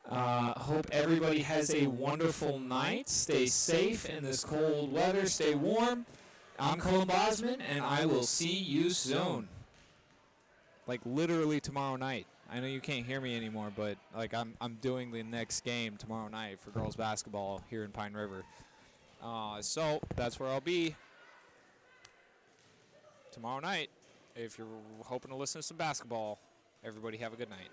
Hope everybody has a wonderful night. Stay safe in this cold weather. Stay warm. I'm Colin Bosman, and I will see you soon. Like literally tomorrow night. I know you can't hear me anymore, but like I'm doing the next game tomorrow night for girls basketball here in Pine River. So that's where I'll be tomorrow night. If you're hoping to listen to some basketball, everybody have a good night.